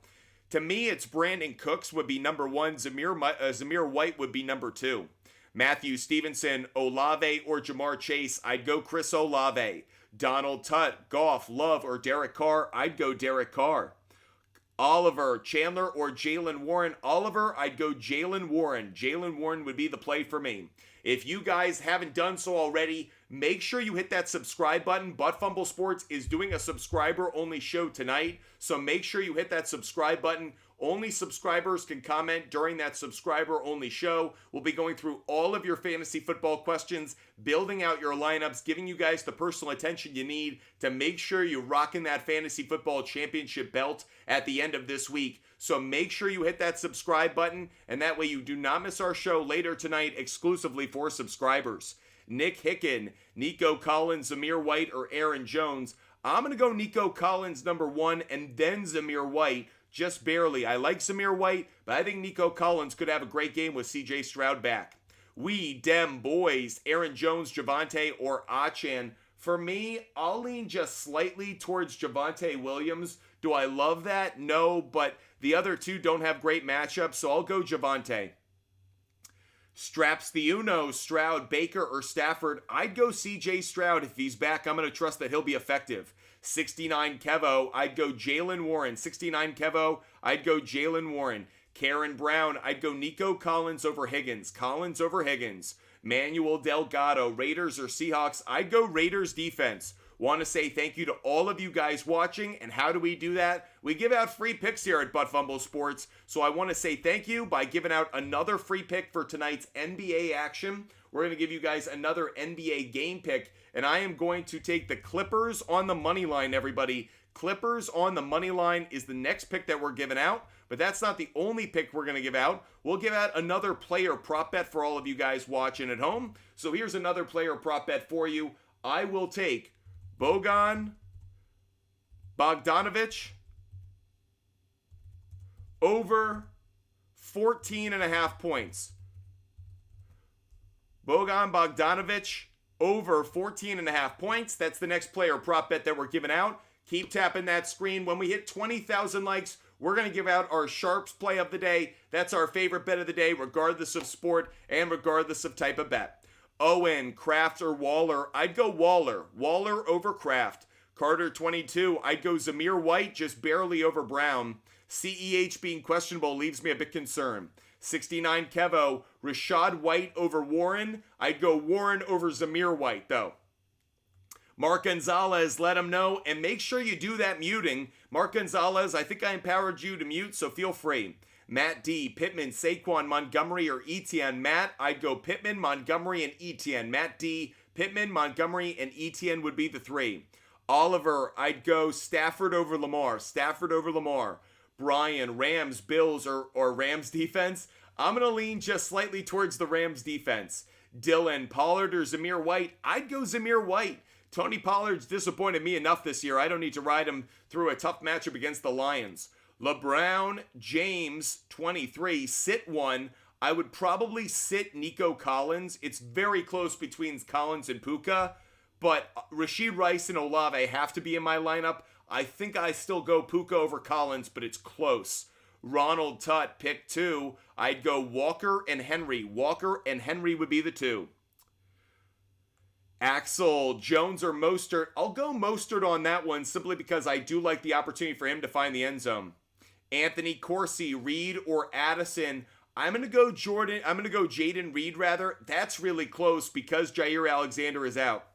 To me, it's Brandon Cooks would be number 1. Zamir White would be number 2. Matthew Stevenson, Olave, or Jamar Chase. I'd go Chris Olave. Donald Tutt, Goff, Love, or Derek Carr. I'd go Derek Carr. Oliver, Chandler, or Jalen Warren. Oliver, I'd go Jalen Warren. Jalen Warren would be the play for me. If you guys haven't done so already, make sure you hit that subscribe button. Butt Fumble Sports is doing a subscriber-only show tonight, so make sure you hit that subscribe button. Only subscribers can comment during that subscriber-only show. We'll be going through all of your fantasy football questions, building out your lineups, giving you guys the personal attention you need to make sure you're rocking that fantasy football championship belt at the end of this week. So make sure you hit that subscribe button, and that way you do not miss our show later tonight exclusively for subscribers. Nick Hicken, Nico Collins, Zamir White, or Aaron Jones. I'm going to go Nico Collins number 1 and then Zamir White, just barely. I like Zamir White, but I think Nico Collins could have a great game with CJ Stroud back. We Dem Boys, Aaron Jones, Javonte, or Achan. For me, I'll lean just slightly towards Javonte Williams. Do I love that? No, but the other two don't have great matchups, so I'll go Javonte. Straps the Uno, Stroud, Baker, or Stafford. I'd go CJ Stroud. If he's back, I'm going to trust that he'll be effective. 69 Kevo, I'd go Jalen Warren. 69 Kevo, I'd go Jalen Warren. Karen Brown, I'd go Nico Collins over Higgins. Collins over Higgins. Manuel Delgado, Raiders or Seahawks. I'd go Raiders defense. Want to say thank you to all of you guys watching, and how do we do that? We give out free picks here at Butt Fumble Sports, so I want to say thank you by giving out another free pick for tonight's NBA action. We're going to give you guys another NBA game pick, and I am going to take the Clippers on the money line, everybody. Clippers on the money line is the next pick that we're giving out, but that's not the only pick we're going to give out. We'll give out another player prop bet for all of you guys watching at home. So here's another player prop bet for you. I will take Bogdan Bogdanovic over 14.5 points. Bogdan Bogdanovic over 14.5 points. That's the next player prop bet that we're giving out. Keep tapping that screen. When we hit 20,000 likes, we're going to give out our Sharps play of the day. That's our favorite bet of the day, regardless of sport and regardless of type of bet. Owen, Kraft, or Waller. I'd go Waller. Waller over Kraft. Carter 22. I'd go Zamir White, just barely over Brown. CEH being questionable leaves me a bit concerned. 69 Kevo. Rashad White over Warren. I'd go Warren over Zamir White, though. Mark Gonzalez, let him know, and make sure you do that muting. Mark Gonzalez, I think I empowered you to mute, so feel free. Matt D, Pittman, Saquon, Montgomery, or Etienne. Matt, I'd go Pittman, Montgomery, and Etienne. Matt D, Pittman, Montgomery, and Etienne would be the 3. Oliver, I'd go Stafford over Lamar. Stafford over Lamar. Brian, Rams, Bills, or Rams defense. I'm going to lean just slightly towards the Rams defense. Dylan, Pollard or Zamir White? I'd go Zamir White. Tony Pollard's disappointed me enough this year. I don't need to ride him through a tough matchup against the Lions. LeBron James, 23, sit one. I would probably sit Nico Collins. It's very close between Collins and Puka, but Rashid Rice and Olave have to be in my lineup. I think I still go Puka over Collins, but it's close. Ronald Tutt, pick 2. I'd go Walker and Henry. Walker and Henry would be the 2. Axel, Jones or Mostert? I'll go Mostert on that one simply because I do like the opportunity for him to find the end zone. Anthony Corsi, Reed or Addison? I'm going to go Jaden Reed rather. That's really close because Jair Alexander is out.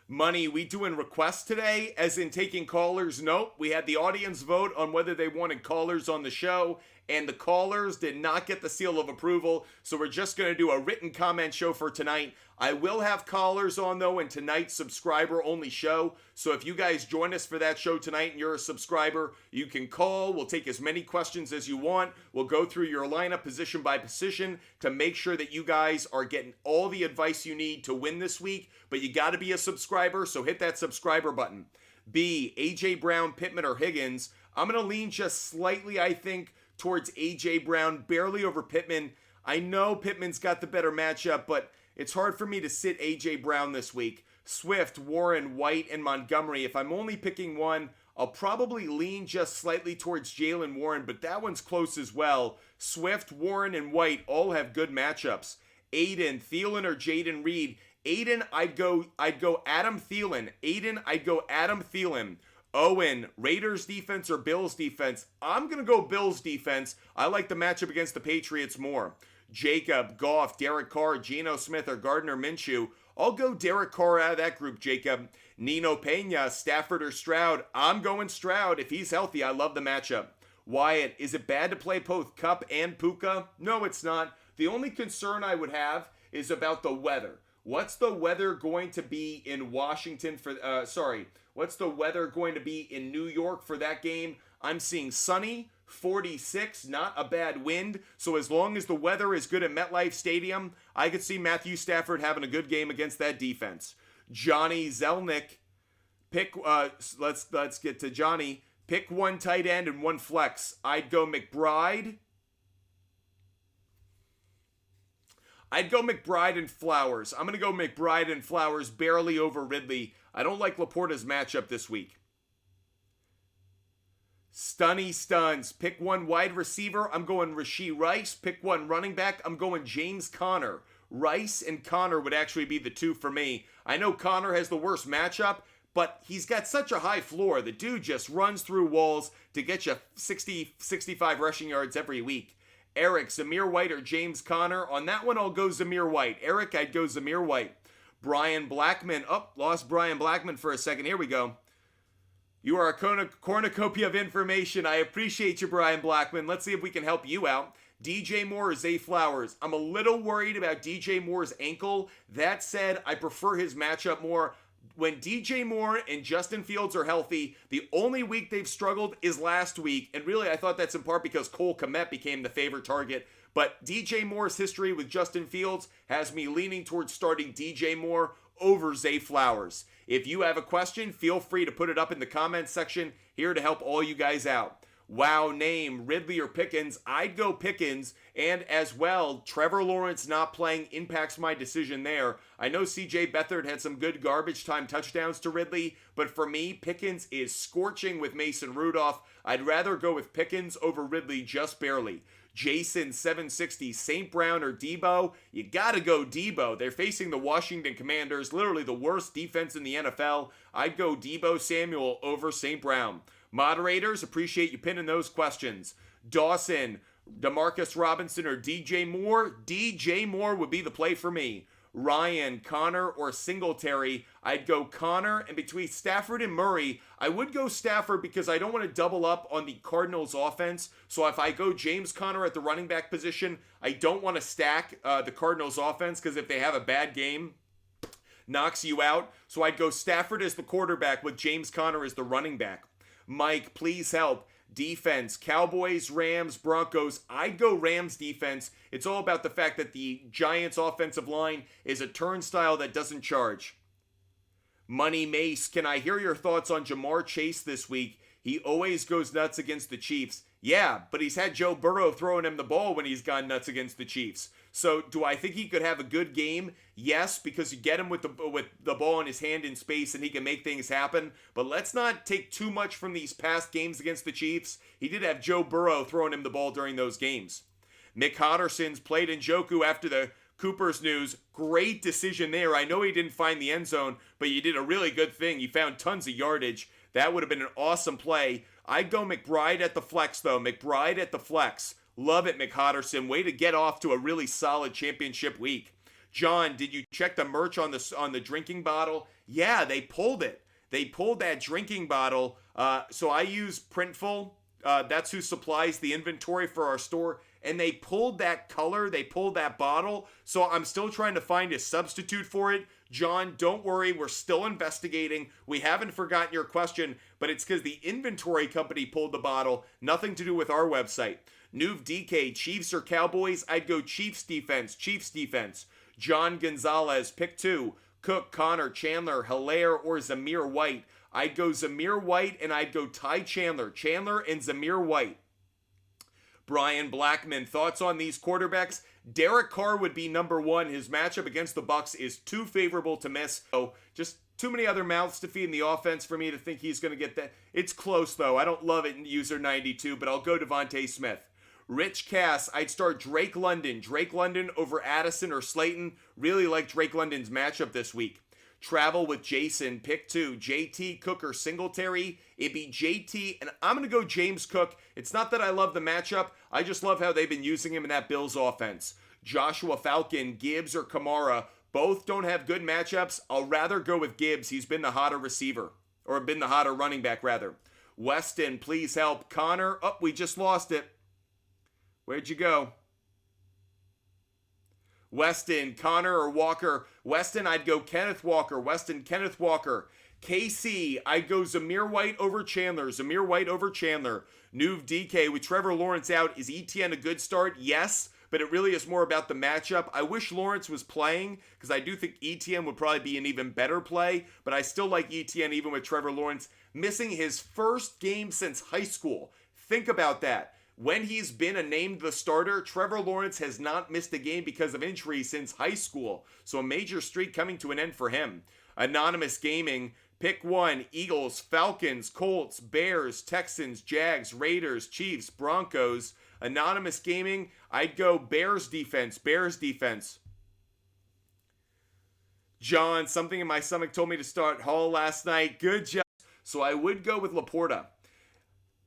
Money, we doing requests today, as in taking callers? Nope. We had the audience vote on whether they wanted callers on the show, and the callers did not get the seal of approval, so we're just going to do a written comment show for tonight. I will have callers on, though, in tonight's subscriber-only show, so if you guys join us for that show tonight and you're a subscriber, you can call. We'll take as many questions as you want. We'll go through your lineup position by position to make sure that you guys are getting all the advice you need to win this week, but you got to be a subscriber, so hit that subscriber button. B, A.J. Brown, Pittman, or Higgins? I'm going to lean just slightly, I think, towards A.J. Brown, barely over Pittman. I know Pittman's got the better matchup, but it's hard for me to sit A.J. Brown this week. Swift, Warren, White, and Montgomery. If I'm only picking one, I'll probably lean just slightly towards Jalen Warren, but that one's close as well. Swift, Warren, and White all have good matchups. Aiden, Thielen, or Jaden Reed? Aiden, I'd go Adam Thielen. I'd go Adam Thielen. Owen, Raiders defense or Bills defense? I'm going to go Bills defense. I like the matchup against the Patriots more. Jacob, Goff, Derek Carr, Geno Smith, or Gardner Minshew? I'll go Derek Carr out of that group, Jacob. Nino Pena, Stafford or Stroud? I'm going Stroud. If he's healthy, I love the matchup. Wyatt, is it bad to play both Kupp and Puka? No, it's not. The only concern I would have is about the weather. What's the weather going to be in Washington for, what's the weather going to be in New York for that game? I'm seeing sunny, 46, not a bad wind. So as long as the weather is good at MetLife Stadium, I could see Matthew Stafford having a good game against that defense. Johnny Zelnick, let's get to Johnny. Pick one tight end and one flex. I'd go McBride. And Flowers. I'm going to go McBride and Flowers barely over Ridley. I don't like Laporta's matchup this week. Stunny Stuns. Pick one wide receiver. I'm going Rashee Rice. Pick one running back. I'm going James Conner. Rice and Conner would actually be the 2 for me. I know Conner has the worst matchup, but he's got such a high floor. The dude just runs through walls to get you 60, 65 rushing yards every week. Eric, Zamir White or James Conner? On that one, I'll go Zamir White. Eric, I'd go Zamir White. Brian Blackman. Lost Brian Blackman for a second. Here we go. You are a cornucopia of information. I appreciate you, Brian Blackman. Let's see if we can help you out. DJ Moore or Zay Flowers? I'm a little worried about DJ Moore's ankle. That said, I prefer his matchup more. When DJ Moore and Justin Fields are healthy, the only week they've struggled is last week. And really, I thought that's in part because Cole Kmet became the favorite target. But DJ Moore's history with Justin Fields has me leaning towards starting DJ Moore over Zay Flowers. If you have a question, feel free to put it up in the comments section. Here to help all you guys out. Wow, name, Ridley or Pickens? I'd go Pickens. And as well, Trevor Lawrence not playing impacts my decision there. I know CJ Beathard had some good garbage time touchdowns to Ridley, but for me, Pickens is scorching with Mason Rudolph. I'd rather go with Pickens over Ridley just barely. Jason 760, St. Brown or Debo? You gotta go Debo. They're facing the Washington Commanders, literally the worst defense in the NFL. I'd go Debo Samuel over St. Brown. Moderators, appreciate you pinning those questions. Dawson, Demarcus Robinson or DJ Moore? DJ Moore would be the play for me. Ryan, Connor, or Singletary? I'd go Connor, and between Stafford and Murray, I would go Stafford because I don't want to double up on the Cardinals offense. So if I go James Conner at the running back position, I don't want to stack the Cardinals offense because if they have a bad game, knocks you out. So I'd go Stafford as the quarterback with James Conner as the running back. Mike, please help. Defense, Cowboys, Rams, Broncos. I'd go Rams defense. It's all about the fact that the Giants offensive line is a turnstile that doesn't charge. Money Mace, can I hear your thoughts on Jamar Chase this week? He always goes nuts against the Chiefs. Yeah, but he's had Joe Burrow throwing him the ball when he's gone nuts against the Chiefs. So do I think he could have a good game? Yes, because you get him with the ball in his hand in space and he can make things happen. But let's not take too much from these past games against the Chiefs. He did have Joe Burrow throwing him the ball during those games. Mick Hodderson's played Njoku after the Cooper's news. Great decision there. I know he didn't find the end zone, but you did a really good thing. You found tons of yardage. That would have been an awesome play. I'd go McBride at the flex, though. McBride at the flex. Love it, Mick Hodderson. Way to get off to a really solid championship week. John, did you check the merch on the drinking bottle? Yeah, they pulled it. They pulled that drinking bottle. So I use Printful. That's who supplies the inventory for our store. And they pulled that color. They pulled that bottle. So I'm still trying to find a substitute for it. John, don't worry. We're still investigating. We haven't forgotten your question, but it's because the inventory company pulled the bottle. Nothing to do with our website. Nuv DK, Chiefs or Cowboys? I'd go Chiefs defense. Chiefs defense. John Gonzalez, pick 2. Cook, Connor, Chandler, Hilaire, or Zamir White. I'd go Zamir White and I'd go Ty Chandler. Chandler and Zamir White. Brian Blackman, thoughts on these quarterbacks? Derek Carr would be number 1. His matchup against the Bucs is too favorable to miss. So just too many other mouths to feed in the offense for me to think he's going to get that. It's close, though. I don't love it in user 92, but I'll go Devontae Smith. Rich Cass, I'd start Drake London. Drake London over Addison or Slayton. Really like Drake London's matchup this week. Travel with Jason, pick 2. JT, Cook, or Singletary. It'd be JT, and I'm going to go James Cook. It's not that I love the matchup. I just love how they've been using him in that Bills offense. Joshua Falcon, Gibbs, or Kamara. Both don't have good matchups. I'll rather go with Gibbs. He's been the hotter receiver, or been the hotter running back, rather. Weston, please help. Connor, oh, we just lost it. Where'd you go? Weston, Connor, or Walker? Weston, I'd go Kenneth Walker. Weston, Kenneth Walker. KC, I'd go Zamir White over Chandler. Zamir White over Chandler. Nuv DK, with Trevor Lawrence out, is ETN a good start? Yes, but it really is more about the matchup. I wish Lawrence was playing, because I do think ETN would probably be an even better play, but I still like ETN even with Trevor Lawrence missing his first game since high school. Think about that. When he's been named the starter, Trevor Lawrence has not missed a game because of injury since high school. So a major streak coming to an end for him. Anonymous Gaming, pick 1. Eagles, Falcons, Colts, Bears, Texans, Jags, Raiders, Chiefs, Broncos. Anonymous Gaming, I'd go Bears defense. Bears defense. John, something in my stomach told me to start Hall last night. Good job. So I would go with Laporta.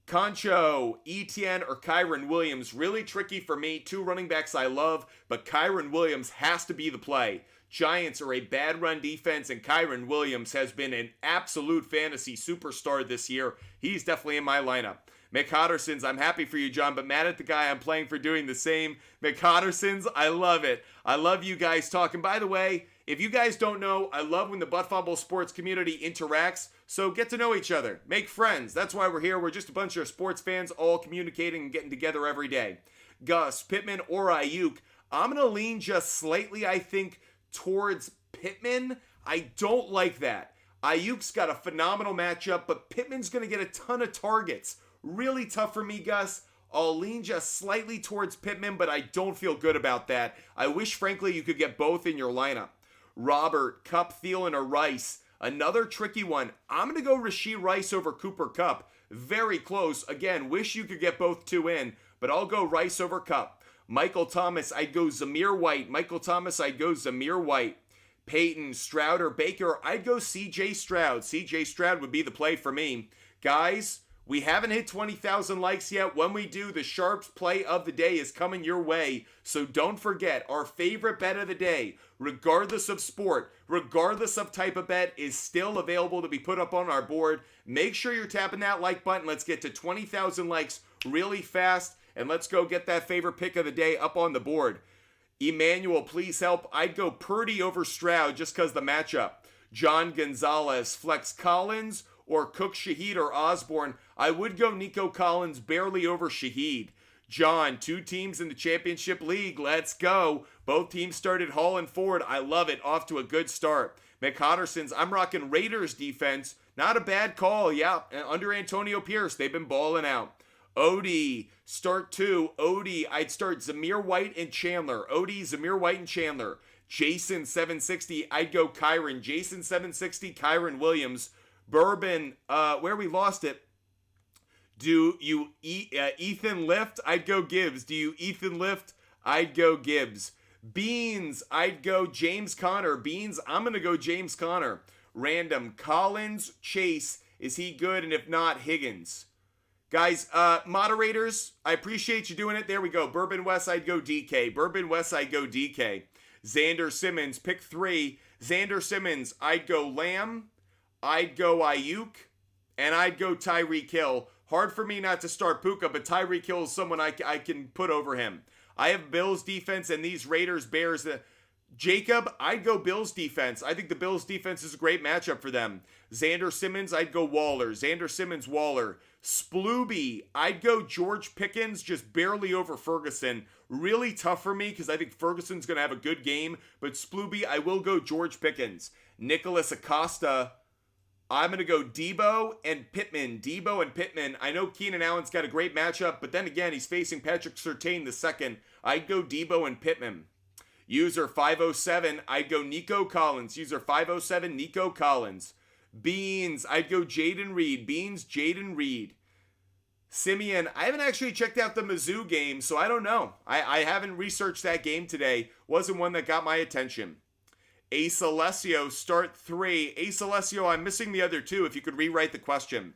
Concho, Etienne, or Kyron Williams. Really tricky for me. 2 running backs I love, but Kyron Williams has to be the play. Giants are a bad run defense, and Kyron Williams has been an absolute fantasy superstar this year. He's definitely in my lineup. Mick Hodderson's, I'm happy for you, John, but mad at the guy I'm playing for doing the same. Mick Hodderson's, I love it. I love you guys talking. By the way, if you guys don't know, I love when the Butt Fumble sports community interacts. So get to know each other. Make friends. That's why we're here. We're just a bunch of sports fans all communicating and getting together every day. Gus, Pittman, or Ayuk. I'm going to lean just slightly, I think, towards Pittman. I don't like that. Ayuk's got a phenomenal matchup, but Pittman's going to get a ton of targets. Really tough for me, Gus. I'll lean just slightly towards Pittman, but I don't feel good about that. I wish, frankly, you could get both in your lineup. Robert, Kupp, Thielen, or Rice. Another tricky one. I'm going to go Rashee Rice over Cooper Kupp. Very close. Again, wish you could get both 2 in, but I'll go Rice over Kupp. Michael Thomas, I'd go Zamir White. Michael Thomas, I'd go Zamir White. Peyton, Stroud, or Baker, I'd go CJ Stroud. CJ Stroud would be the play for me. Guys, we haven't hit 20,000 likes yet. When we do, the SHARPZ play of the day is coming your way. So don't forget, our favorite bet of the day, regardless of sport, regardless of type of bet, is still available to be put up on our board. Make sure you're tapping that like button. Let's get to 20,000 likes really fast. And let's go get that favorite pick of the day up on the board. Emmanuel, please help. I'd go Purdy over Stroud just because the matchup. John Gonzalez, flex Collins or Cook, Shaheed, or Osborne, I would go Nico Collins barely over Shaheed. John, 2 teams in the championship league. Let's go. Both teams started hauling forward. I love it. Off to a good start. McHotterson's, I'm rocking Raiders defense. Not a bad call. Yeah, under Antonio Pierce, they've been balling out. Odie, start 2. Odie, I'd start Zamir White and Chandler. Odie, Zamir White and Chandler. Jason, 760, I'd go Kyron. Jason, 760, Kyron Williams. Bourbon, where we lost it. Do you Ethan Lift? I'd go Gibbs. Do you Ethan Lift? I'd go Gibbs. Beans, I'd go James Conner. Beans, I'm going to go James Conner. Random, Collins, Chase, is he good? And if not, Higgins. Guys, moderators, I appreciate you doing it. There we go. Bourbon West, I'd go DK. Bourbon West, I'd go DK. Xander Simmons, pick 3. Xander Simmons, I'd go Lamb. I'd go Ayuk. And I'd go Tyreek Hill. Hard for me not to start Puka, but Tyreek Hill is someone I can put over him. I have Bills defense and these Raiders, Bears. Jacob, I'd go Bills defense. I think the Bills defense is a great matchup for them. Xander Simmons, I'd go Waller. Xander Simmons, Waller. Splooby, I'd go George Pickens, just barely over Ferguson. Really tough for me because I think Ferguson's going to have a good game, but Splooby, I will go George Pickens. Nicholas Acosta, I'm going to go Debo and Pittman. Debo and Pittman. I know Keenan Allen's got a great matchup, but then again, he's facing Patrick Surtain the second. I'd go Debo and Pittman. User 507, I'd go Nico Collins. User 507, Nico Collins. Beans, I'd go Jaden Reed. Beans, Jaden Reed. Simeon, I haven't actually checked out the Mizzou game, so I don't know. I haven't researched that game today. Wasn't one that got my attention. Ace Alessio, start 3. Ace Alessio, I'm missing the other 2 if you could rewrite the question.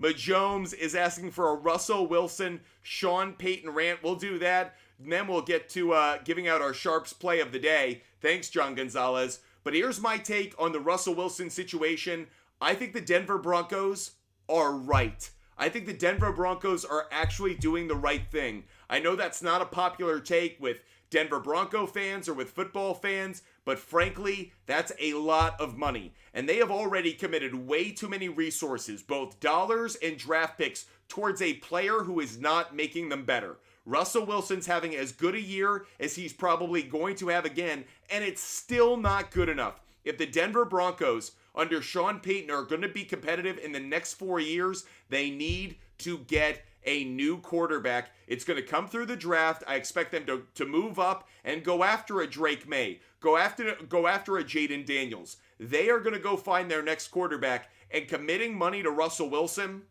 Majomes is asking for a Russell Wilson, Sean Payton rant. We'll do that. And then we'll get to giving out our Sharps play of the day. Thanks, John Gonzalez. But here's my take on the Russell Wilson situation. I think the Denver Broncos are right. I think the Denver Broncos are actually doing the right thing. I know that's not a popular take with Denver Bronco fans or with football fans, but frankly, that's a lot of money. And they have already committed way too many resources, both dollars and draft picks, towards a player who is not making them better. Russell Wilson's having as good a year as he's probably going to have again, and it's still not good enough. If the Denver Broncos under Sean Payton are going to be competitive in the next 4 years, they need to get a new quarterback. It's going to come through the draft. I expect them to move up and go after a Drake May, go after a Jaden Daniels. They are going to go find their next quarterback, and committing money to Russell Wilson,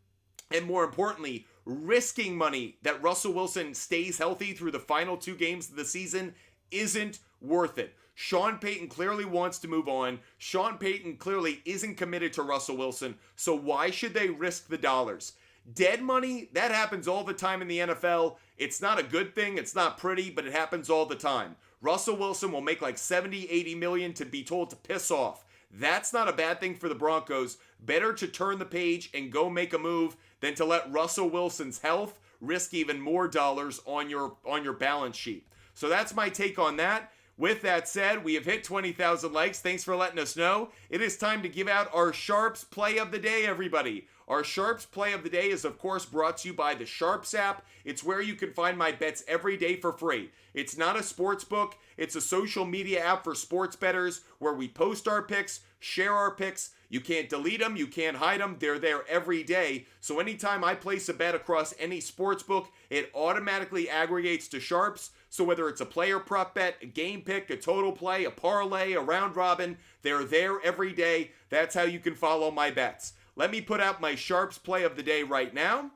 and more importantly, risking money that Russell Wilson stays healthy through the final 2 games of the season isn't worth it. Sean Payton clearly wants to move on. Sean Payton clearly isn't committed to Russell Wilson, so why should they risk the dollars? Dead money, that happens all the time in the NFL. It's not a good thing, it's not pretty, but it happens all the time. Russell Wilson will make like 70, 80 million to be told to piss off. That's not a bad thing for the Broncos. Better to turn the page and go make a move than to let Russell Wilson's health risk even more dollars on your balance sheet. So that's my take on that. With that said, we have hit 20,000 likes. Thanks for letting us know. It is time to give out our Sharps play of the day, everybody. Our Sharps play of the day is, of course, brought to you by the SHARPZ app. It's where you can find my bets every day for free. It's not a sports book. It's a social media app for sports bettors where we post our picks, share our picks. You can't delete them. You can't hide them. They're there every day. So anytime I place a bet across any sports book, it automatically aggregates to Sharps. So whether it's a player prop bet, a game pick, a total play, a parlay, a round robin, they're there every day. That's how you can follow my bets. Let me put out my Sharps play of the day right now.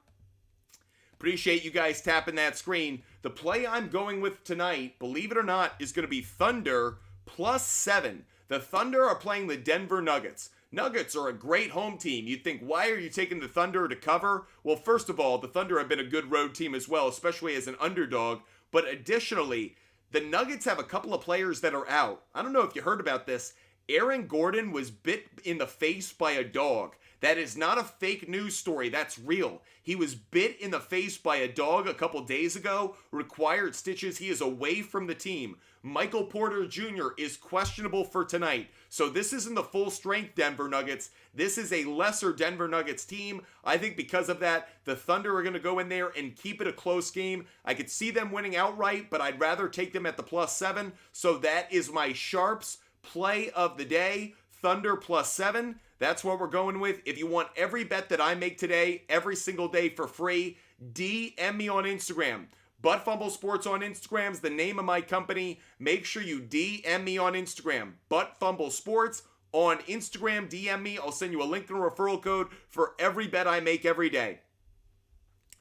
Appreciate you guys tapping that screen. The play I'm going with tonight, believe it or not, is going to be Thunder +7. The Thunder are playing the Denver Nuggets. Nuggets are a great home team. You'd think, why are you taking the Thunder to cover? Well, first of all, the Thunder have been a good road team as well, especially as an underdog. But additionally, the Nuggets have a couple of players that are out. I don't know if you heard about this. Aaron Gordon was bit in the face by a dog. That is not a fake news story. That's real. He was bit in the face by a dog a couple days ago, required stitches. He is away from the team. Michael Porter Jr. is questionable for tonight. So this isn't the full strength Denver Nuggets. This is a lesser Denver Nuggets team. I think because of that, the Thunder are going to go in there and keep it a close game. I could see them winning outright, but I'd rather take them at the +7. So that is my Sharps play of the day. Thunder +7. That's what we're going with. If you want every bet that I make today, every single day for free, DM me on Instagram. Butt Fumble Sports on Instagram is the name of my company. Make sure you DM me on Instagram. Butt Fumble Sports on Instagram. DM me. I'll send you a link and a referral code for every bet I make every day.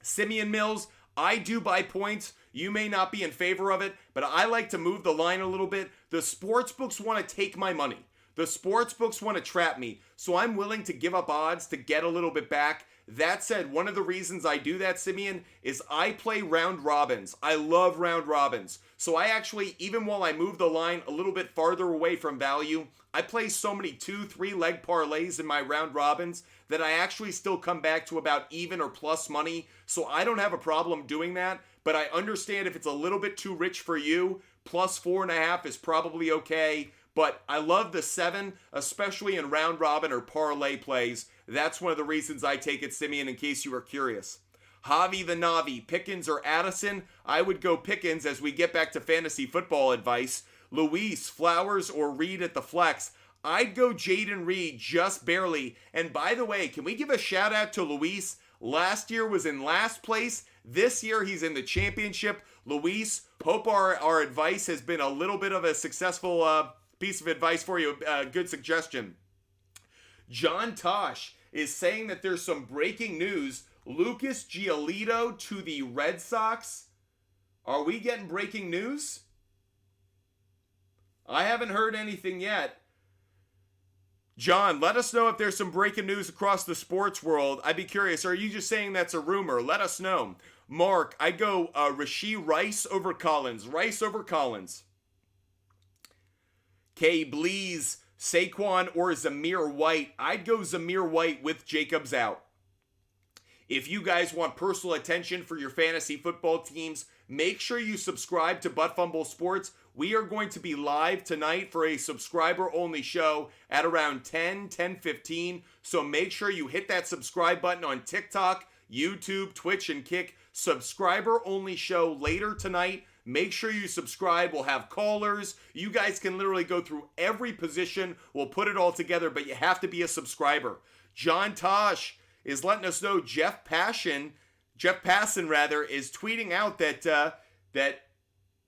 Simeon Mills, I do buy points. You may not be in favor of it, but I like to move the line a little bit. The sports books want to take my money. The sports books want to trap me, so I'm willing to give up odds to get a little bit back. That said, one of the reasons I do that, Simeon, is I play round robins. I love round robins. So I actually, even while I move the line a little bit farther away from value, I play so many 2-3 leg parlays in my round robins that I actually still come back to about even or plus money. So I don't have a problem doing that, but I understand if it's a little bit too rich for you, +4.5 is probably okay. But I love the 7, especially in round robin or parlay plays. That's one of the reasons I take it, Simeon, in case you were curious. Javi the Navi, Pickens or Addison? I would go Pickens as we get back to fantasy football advice. Luis, Flowers, or Reed at the flex? I'd go Jaden Reed just barely. And by the way, can we give a shout out to Luis? Last year was in last place. This year he's in the championship. Luis, hope our advice has been a little bit of a successful piece of advice for you. Good suggestion. John Tosh is saying that there's some breaking news. Lucas Giolito to the Red Sox. Are we getting breaking news? I haven't heard anything yet. John, let us know if there's some breaking news across the sports world. I'd be curious. Are you just saying that's a rumor? Let us know. Mark, I'd go Rashee Rice over Collins. Rice over Collins. K. Blees, Saquon or Zamir White? I'd go Zamir White with Jacobs out. If you guys want personal attention for your fantasy football teams, make sure you subscribe to Butt Fumble Sports. We are going to be live tonight for a subscriber-only show at around 10:15. So make sure you hit that subscribe button on TikTok, YouTube, Twitch, and Kick. Subscriber-only show later tonight. Make sure you subscribe. We'll have callers. You guys can literally go through every position. We'll put it all together, but you have to be a subscriber. John Tosh is letting us know Jeff Passan is tweeting out that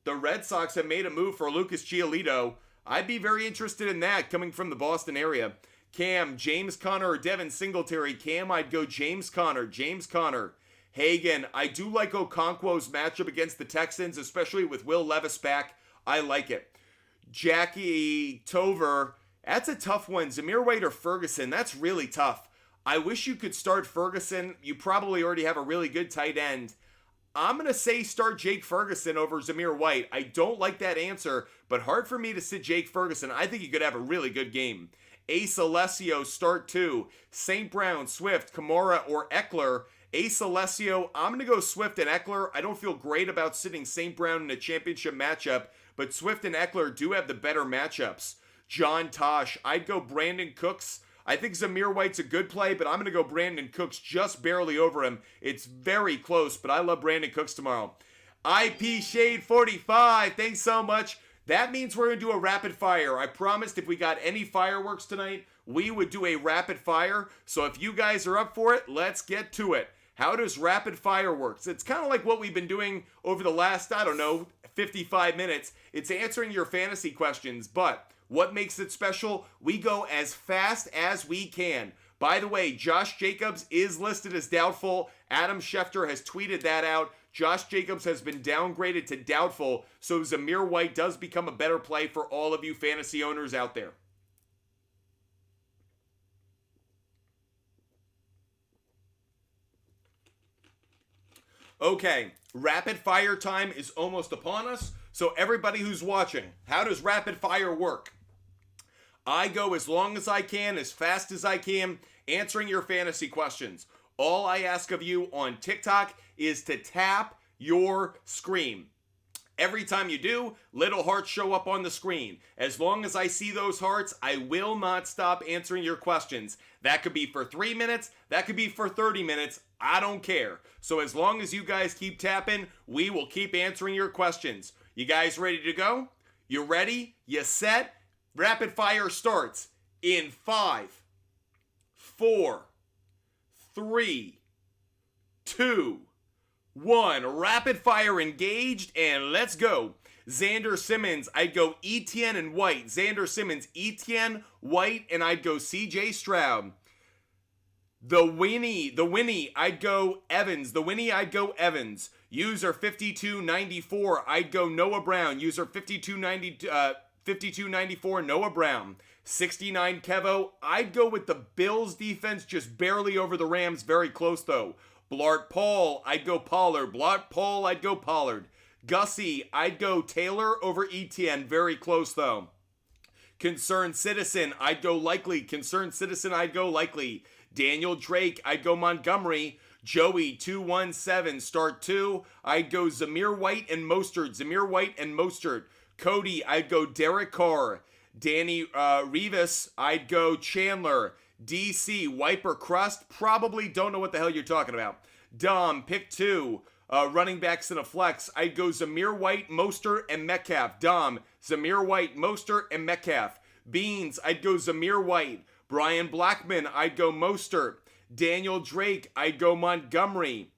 the Red Sox have made a move for Lucas Giolito. I'd be very interested in that coming from the Boston area. Cam, James Conner or Devin Singletary? Cam, I'd go James Conner. Hagen, I do like Okonkwo's matchup against the Texans, especially with Will Levis back. I like it. Jackie Tover, that's a tough one. Zamir White or Ferguson? That's really tough. I wish you could start Ferguson. You probably already have a really good tight end. I'm going to say start Jake Ferguson over Zamir White. I don't like that answer, but hard for me to sit Jake Ferguson. I think he could have a really good game. Ace Alessio, start 2. St. Brown, Swift, Kamara, or Eckler? Ace Alessio, I'm going to go Swift and Eckler. I don't feel great about sitting St. Brown in a championship matchup, but Swift and Eckler do have the better matchups. John Tosh, I'd go Brandon Cooks. I think Zamir White's a good play, but I'm going to go Brandon Cooks just barely over him. It's very close, but I love Brandon Cooks tomorrow. IP Shade 45, thanks so much. That means we're going to do a rapid fire. I promised if we got any fireworks tonight, we would do a rapid fire. So if you guys are up for it, let's get to it. How does rapid fire work? It's kind of like what we've been doing over the last, 55 minutes. It's answering your fantasy questions, but what makes it special? We go as fast as we can. By the way, Josh Jacobs is listed as doubtful. Adam Schefter has tweeted that out. Josh Jacobs has been downgraded to doubtful, so Zamir White does become a better play for all of you fantasy owners out there. Okay, rapid fire time is almost upon us. So everybody who's watching, how does rapid fire work? I go as long as I can, as fast as I can, answering your fantasy questions. All I ask of you on TikTok is to tap your screen. Every time you do, little hearts show up on the screen. As long as I see those hearts, I will not stop answering your questions. That could be for 3 minutes, that could be for 30 minutes, I don't care. So as long as you guys keep tapping, we will keep answering your questions. You guys ready to go? You ready? You set? Rapid fire starts in 5, 4, 3, 2, 1. Rapid fire engaged, and let's go. Xander Simmons, I'd go Etienne and White. Xander Simmons, Etienne, White, and I'd go CJ Stroud. The Winnie, I'd go Evans. The Winnie, I'd go Evans. User 5294, I'd go Noah Brown. User 5294, Noah Brown. 69 Kevo, I'd go with the Bills defense, just barely over the Rams, very close though. Blart Paul, I'd go Pollard. Blart Paul, I'd go Pollard. Gussie, I'd go Taylor over Etienne, very close though. Concerned Citizen, I'd go Likely. Concerned Citizen, I'd go Likely. Daniel Drake, I'd go Montgomery. Joey 217, start 2, I'd go Zamir White and Mostert. Zamir White and Mostert. Cody, I'd go Derek Carr. Danny Rivas, I'd go Chandler. DC, Wiper Crust, probably don't know what the hell you're talking about. Dom, pick 2, running backs in a flex. I'd go Zamir White, Mostert, and Metcalf. Dom, Zamir White, Mostert, and Metcalf. Beans, I'd go Zamir White. Brian Blackman, I'd go Mostert. Daniel Drake, I'd go Montgomery.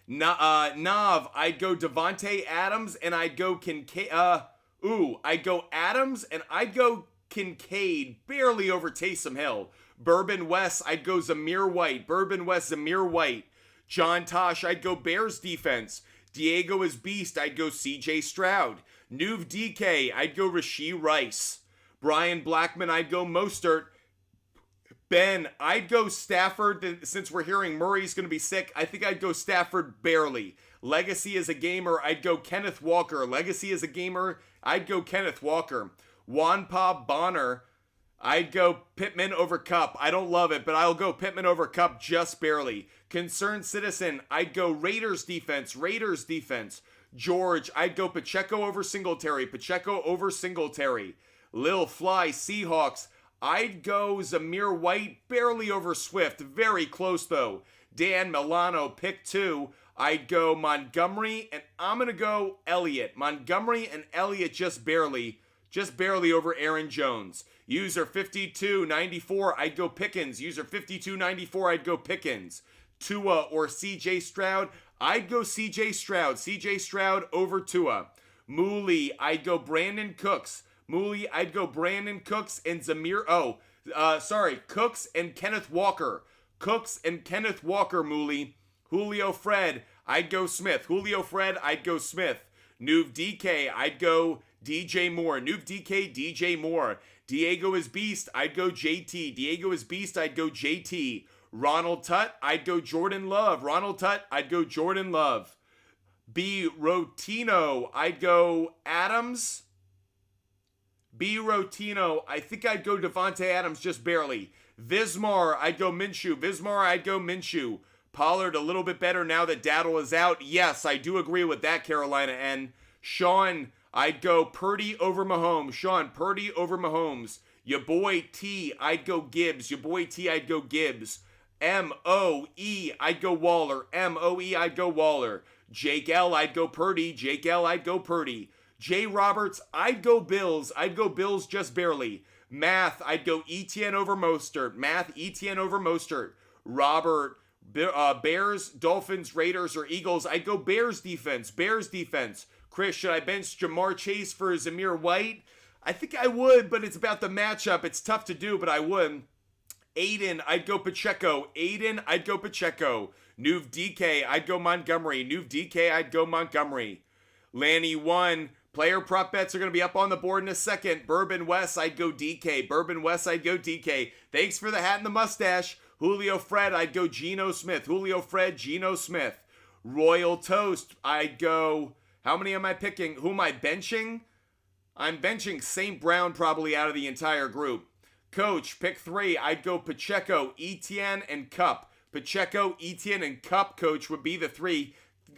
Nav, I'd go Devontae Adams, and I'd go Kincaid. I'd go Adams, and I'd go Kincaid, barely over Taysom Hill. Bourbon West, I'd go Zamir White. Bourbon West, Zamir White. John Tosh, I'd go Bears defense. Diego is Beast, I'd go CJ Stroud. Nuv DK, I'd go Rashee Rice. Brian Blackman, I'd go Mostert. Ben, I'd go Stafford. Since we're hearing Murray's going to be sick, I think I'd go Stafford barely. Legacy as a gamer, I'd go Kenneth Walker. Legacy as a gamer, I'd go Kenneth Walker. Juanpa Bonner, I'd go Pittman over Cup. I don't love it, but I'll go Pittman over Cup just barely. Concerned Citizen, I'd go Raiders defense. Raiders defense. George, I'd go Pacheco over Singletary. Pacheco over Singletary. Lil Fly, Seahawks, I'd go Zamir White, barely over Swift. Very close though. Dan Milano, pick 2. I'd go Montgomery, and I'm going to go Elliott. Montgomery and Elliott just barely over Aaron Jones. User 5294, I'd go Pickens. User 5294, I'd go Pickens. Tua or CJ Stroud, I'd go CJ Stroud. CJ Stroud over Tua. Mooley, I'd go Brandon Cooks. Mooley, I'd go Brandon Cooks and Cooks and Kenneth Walker. Cooks and Kenneth Walker, Mooley. Julio Fred, I'd go Smith. Julio Fred, I'd go Smith. Nuv DK, I'd go DJ Moore. Nuv DK, DJ Moore. Diego is Beast, I'd go JT. Diego is Beast, I'd go JT. Ronald Tutt, I'd go Jordan Love. Ronald Tutt, I'd go Jordan Love. B. Rotino, I'd go Adams. B. Rotino, I think I'd go Devontae Adams just barely. Vismar, I'd go Minshew. Vismar, I'd go Minshew. Pollard a little bit better now that Daddle is out. Yes, I do agree with that, Carolina N. Sean, I'd go Purdy over Mahomes. Sean, Purdy over Mahomes. Your boy T, I'd go Gibbs. Your boy T, I'd go Gibbs. M-O-E, I'd go Waller. M-O-E, I'd go Waller. Jake L, I'd go Purdy. Jake L, I'd go Purdy. J. Roberts, I'd go Bills. I'd go Bills just barely. Math, I'd go Etienne over Mostert. Math, Etienne over Mostert. Robert, Bears, Dolphins, Raiders, or Eagles. I'd go Bears defense. Bears defense. Chris, should I bench Jamar Chase for Zamir White? I think I would, but it's about the matchup. It's tough to do, but I would. Aiden, I'd go Pacheco. Aiden, I'd go Pacheco. Nuv DK, I'd go Montgomery. Nuv DK, I'd go Montgomery. Lanny 1, player prop bets are going to be up on the board in a second. Bourbon West, I'd go DK. Bourbon West, I'd go DK. Thanks for the hat and the mustache. Julio Fred, I'd go Geno Smith. Julio Fred, Geno Smith. Royal Toast, I'd go... How many am I picking? Who am I benching? I'm benching St. Brown probably out of the entire group. Coach, pick 3. I'd go Pacheco, Etienne, and Cup. Pacheco, Etienne, and Cup, coach, would be the 3.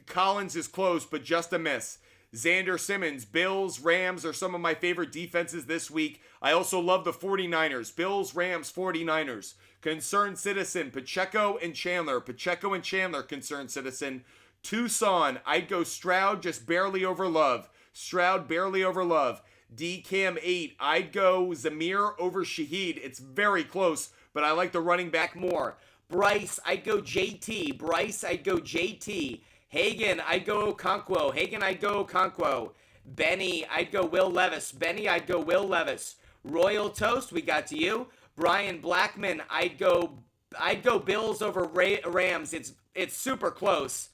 Collins is close, but just a miss. Xander Simmons, Bills, Rams are some of my favorite defenses this week. I also love the 49ers. Bills, Rams, 49ers. Concerned citizen, Pacheco and Chandler. Pacheco and Chandler, concerned citizen. Tucson, I'd go Stroud, just barely over Love. Stroud, barely over Love. DCAM 8, I'd go Zamir over Shaheed. It's very close, but I like the running back more. Bryce, I'd go JT. Bryce, I'd go JT. Hagen, I'd go Okonkwo. Hagen, I'd go Okonkwo. Benny, I'd go Will Levis. Benny, I'd go Will Levis. Royal Toast, we got to you. Brian Blackman, I'd go Bills over Rams. It's super close.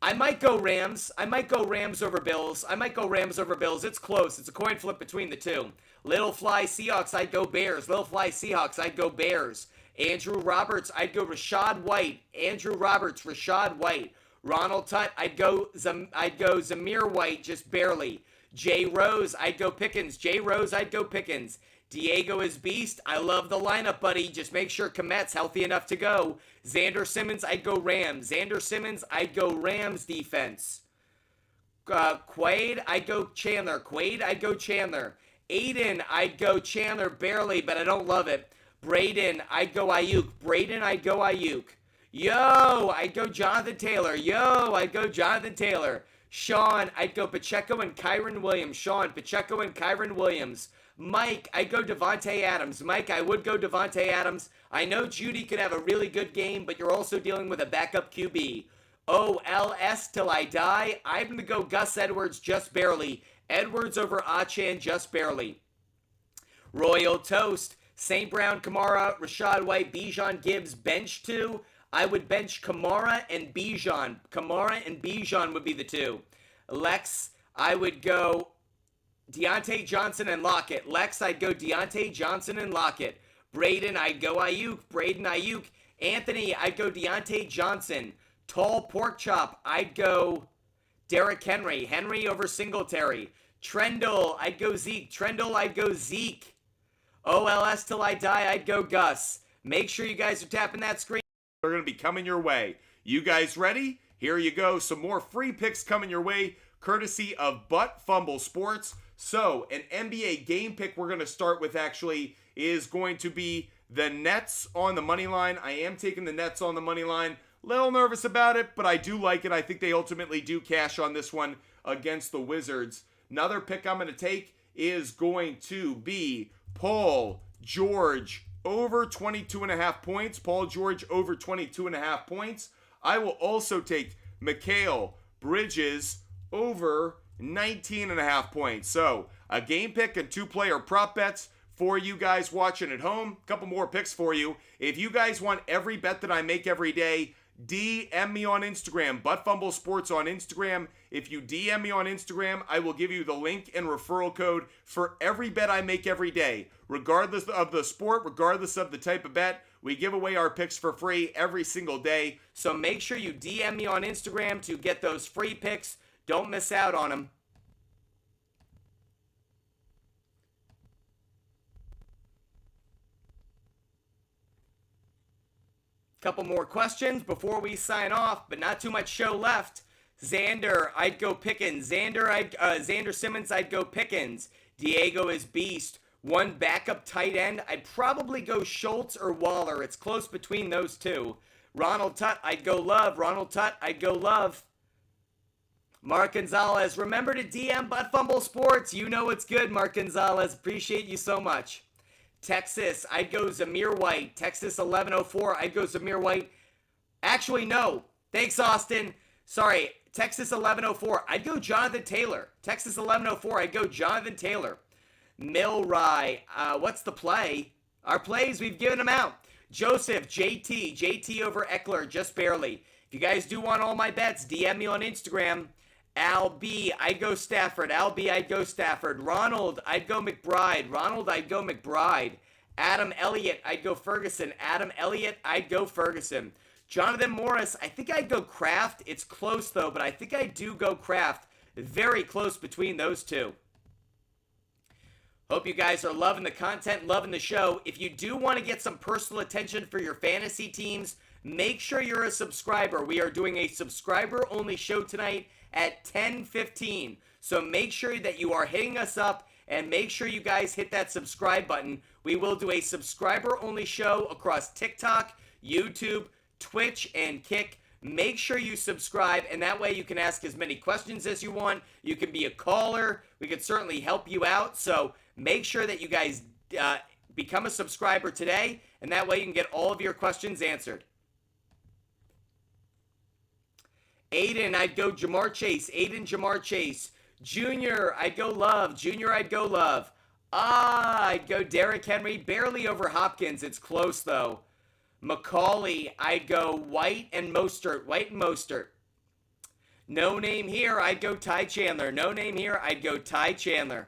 I might go Rams. I might go Rams over Bills. I might go Rams over Bills. It's close. It's a coin flip between the two. Little Fly Seahawks, I'd go Bears. Little Fly Seahawks, I'd go Bears. Andrew Roberts, I'd go Rashad White. Andrew Roberts, Rashad White. Ronald Tutt, I'd go Zamir White, just barely. Jay Rose, I'd go Pickens. Jay Rose, I'd go Pickens. Diego is beast. I love the lineup, buddy. Just make sure Komet's healthy enough to go. Xander Simmons, I'd go Rams. Xander Simmons, I'd go Rams defense. Quaid, I'd go Chandler. Quaid, I'd go Chandler. Aiden, I'd go Chandler barely, but I don't love it. Braden, I'd go Ayuk. Braden, I'd go Ayuk. Yo, I'd go Jonathan Taylor. Yo, I'd go Jonathan Taylor. Sean, I'd go Pacheco and Kyron Williams. Sean, Pacheco and Kyron Williams. Mike, I'd go Devontae Adams. Mike, I would go Devontae Adams. I know Judy could have a really good game, but you're also dealing with a backup QB. OLS till I die. I'm going to go Gus Edwards just barely. Edwards over Achan just barely. Royal Toast. St. Brown, Kamara, Rashad White, Bijan, Gibbs, bench 2. I would bench Kamara and Bijan. Kamara and Bijan would be the 2. Lex, I would go Deontay Johnson and Lockett. Lex, I'd go Deontay Johnson and Lockett. Braden, I'd go Ayuk. Braden, Ayuk. Anthony, I'd go Deontay Johnson. Tall Pork Chop, I'd go Derrick Henry. Henry over Singletary. Trendle, I'd go Zeke. Trendle, I'd go Zeke. OLS till I die, I'd go Gus. Make sure you guys are tapping that screen. They're going to be coming your way. You guys ready? Here you go. Some more free picks coming your way, courtesy of Butt Fumble Sports. So, an NBA game pick we're going to start with actually is going to be the Nets on the money line. I am taking the Nets on the money line. Little nervous about it, but I do like it. I think they ultimately do cash on this one against the Wizards. Another pick I'm going to take is going to be Paul George over 22.5 points. Paul George over 22.5 points. I will also take Mikal Bridges over 19.5 points. So a game pick and 2-player prop bets for you guys watching at home. A couple more picks for you. If you guys want every bet that I make every day, DM me on Instagram, Buttfumble Sports on Instagram. If you DM me on Instagram, I will give you the link and referral code for every bet I make every day. Regardless of the sport, regardless of the type of bet, we give away our picks for free every single day. So make sure you DM me on Instagram to get those free picks. Don't miss out on them. Couple more questions before we sign off, but not too much show left. Xander, I'd go Pickens. Xander Simmons, I'd go Pickens. Diego is beast. One backup tight end, I'd probably go Schultz or Waller. It's close between those two. Ronald Tutt, I'd go Love. Ronald Tutt, I'd go Love. Mark Gonzalez, remember to DM Butt Fumble Sports. You know it's good, Mark Gonzalez. Appreciate you so much. Texas, I'd go Zamir White. Texas 1104, I'd go Zamir White. Actually, no. Thanks, Austin. Sorry, Texas 1104, I'd go Jonathan Taylor. Texas 1104, I'd go Jonathan Taylor. Milrye, what's the play? Our plays, we've given them out. Joseph, JT over Eckler, just barely. If you guys do want all my bets, DM me on Instagram. Al B, I'd go Stafford. Al B, I'd go Stafford. Ronald, I'd go McBride. Ronald, I'd go McBride. Adam Elliott, I'd go Ferguson. Adam Elliott, I'd go Ferguson. Jonathan Morris, I think I'd go Kraft. It's close, though, but I think I do go Kraft. Very close between those two. Hope you guys are loving the content, loving the show. If you do want to get some personal attention for your fantasy teams, make sure you're a subscriber. We are doing a subscriber-only show tonight at 10:15. So make sure that you are hitting us up and make sure you guys hit that subscribe button. We will do a subscriber-only show across TikTok, YouTube, Twitch, and Kick. Make sure you subscribe, and that way you can ask as many questions as you want. You can be a caller. We could certainly help you out. So make sure that you guys become a subscriber today, and that way you can get all of your questions answered. Aiden, I'd go Jamar Chase. Aiden, Jamar Chase. Junior, I'd go Love. Junior, I'd go Love. I'd go Derrick Henry. Barely over Hopkins. It's close, though. Macaulay, I'd go White and Mostert. White and Mostert. No name here, I'd go Ty Chandler. No name here, I'd go Ty Chandler.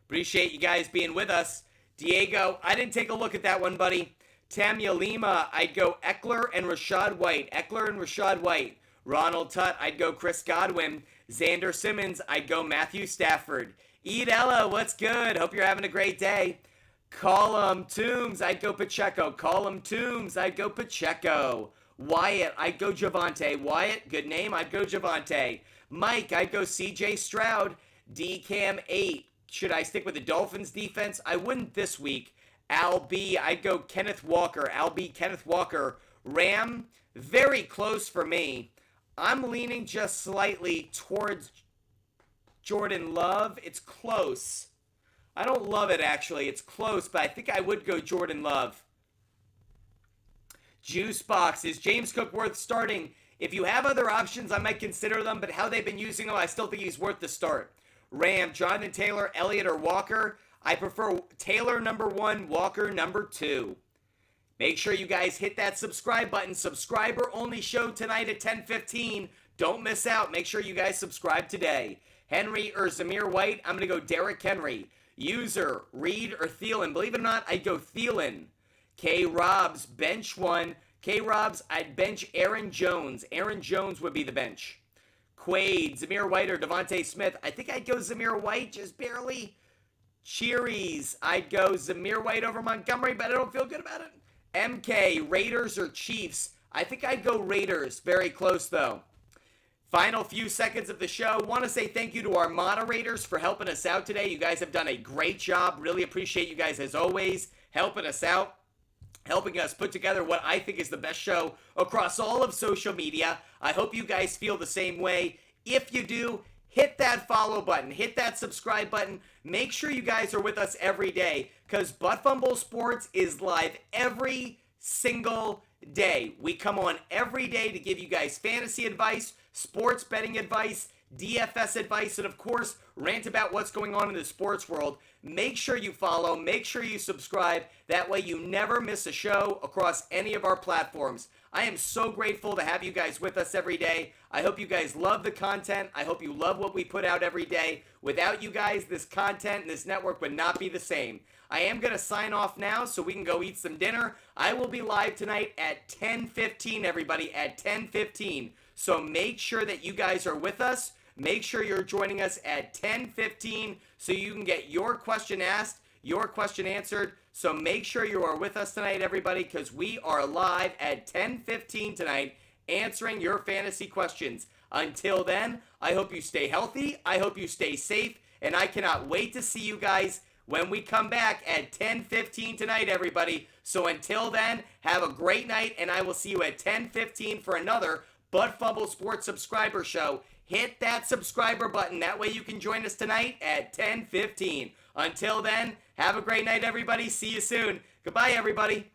Appreciate you guys being with us. Diego, I didn't take a look at that one, buddy. Tamia Lima, I'd go Eckler and Rashad White. Eckler and Rashad White. Ronald Tutt, I'd go Chris Godwin. Xander Simmons, I'd go Matthew Stafford. Ella, what's good? Hope you're having a great day. Column Toombs, I'd go Pacheco. Column Toombs, I'd go Pacheco. Wyatt, I'd go Javonte. Wyatt, good name, I'd go Javonte. Mike, I'd go CJ Stroud. DCAM 8. Should I stick with the Dolphins defense? I wouldn't this week. Al B, I'd go Kenneth Walker. Al B, Kenneth Walker. Ram, very close for me. I'm leaning just slightly towards Jordan Love. It's close. I don't love it, actually. It's close, but I think I would go Jordan Love. Juice Box, is James Cook worth starting? If you have other options, I might consider them, but how they've been using them, I still think he's worth the start. Ram, Jonathan Taylor, Elliott, or Walker? I prefer Taylor number 1, Walker number 2. Make sure you guys hit that subscribe button. Subscriber only show tonight at 10:15. Don't miss out. Make sure you guys subscribe today. Henry or Zamir White? I'm going to go Derrick Henry. User, Reed or Thielen? Believe it or not, I'd go Thielen. K-Robs, bench 1. K-Robs, I'd bench Aaron Jones. Aaron Jones would be the bench. Quaid, Zamir White or Devontae Smith? I think I'd go Zamir White, just barely. Cheeries, I'd go Zamir White over Montgomery, but I don't feel good about it. MK, Raiders or Chiefs? I think I'd go Raiders. Very close, though. Final few seconds of the show. Want to say thank you to our moderators for helping us out today. You guys have done a great job. Really appreciate you guys, as always, helping us out, helping us put together what I think is the best show across all of social media. I hope you guys feel the same way. If you do, hit that follow button, hit that subscribe button. Make sure you guys are with us every day, because Butt Fumble Sports is live every single day. We come on every day to give you guys fantasy advice, sports betting advice, DFS advice, and of course, rant about what's going on in the sports world. Make sure you follow, make sure you subscribe. That way you never miss a show across any of our platforms. I am so grateful to have you guys with us every day. I hope you guys love the content. I hope you love what we put out every day. Without you guys, this content and this network would not be the same. I am going to sign off now so we can go eat some dinner. I will be live tonight at 10:15, everybody, at 10:15. So make sure that you guys are with us. Make sure you're joining us at 10:15 so you can get your question asked, your question answered. So make sure you are with us tonight, everybody, because we are live at 10:15 tonight answering your fantasy questions. Until then, I hope you stay healthy. I hope you stay safe. And I cannot wait to see you guys when we come back at 10:15 tonight, everybody. So until then, have a great night, and I will see you at 10:15 for another Butt Fumble Sports subscriber show. Hit that subscriber button. That way you can join us tonight at 10:15. Until then, have a great night, everybody. See you soon. Goodbye, everybody.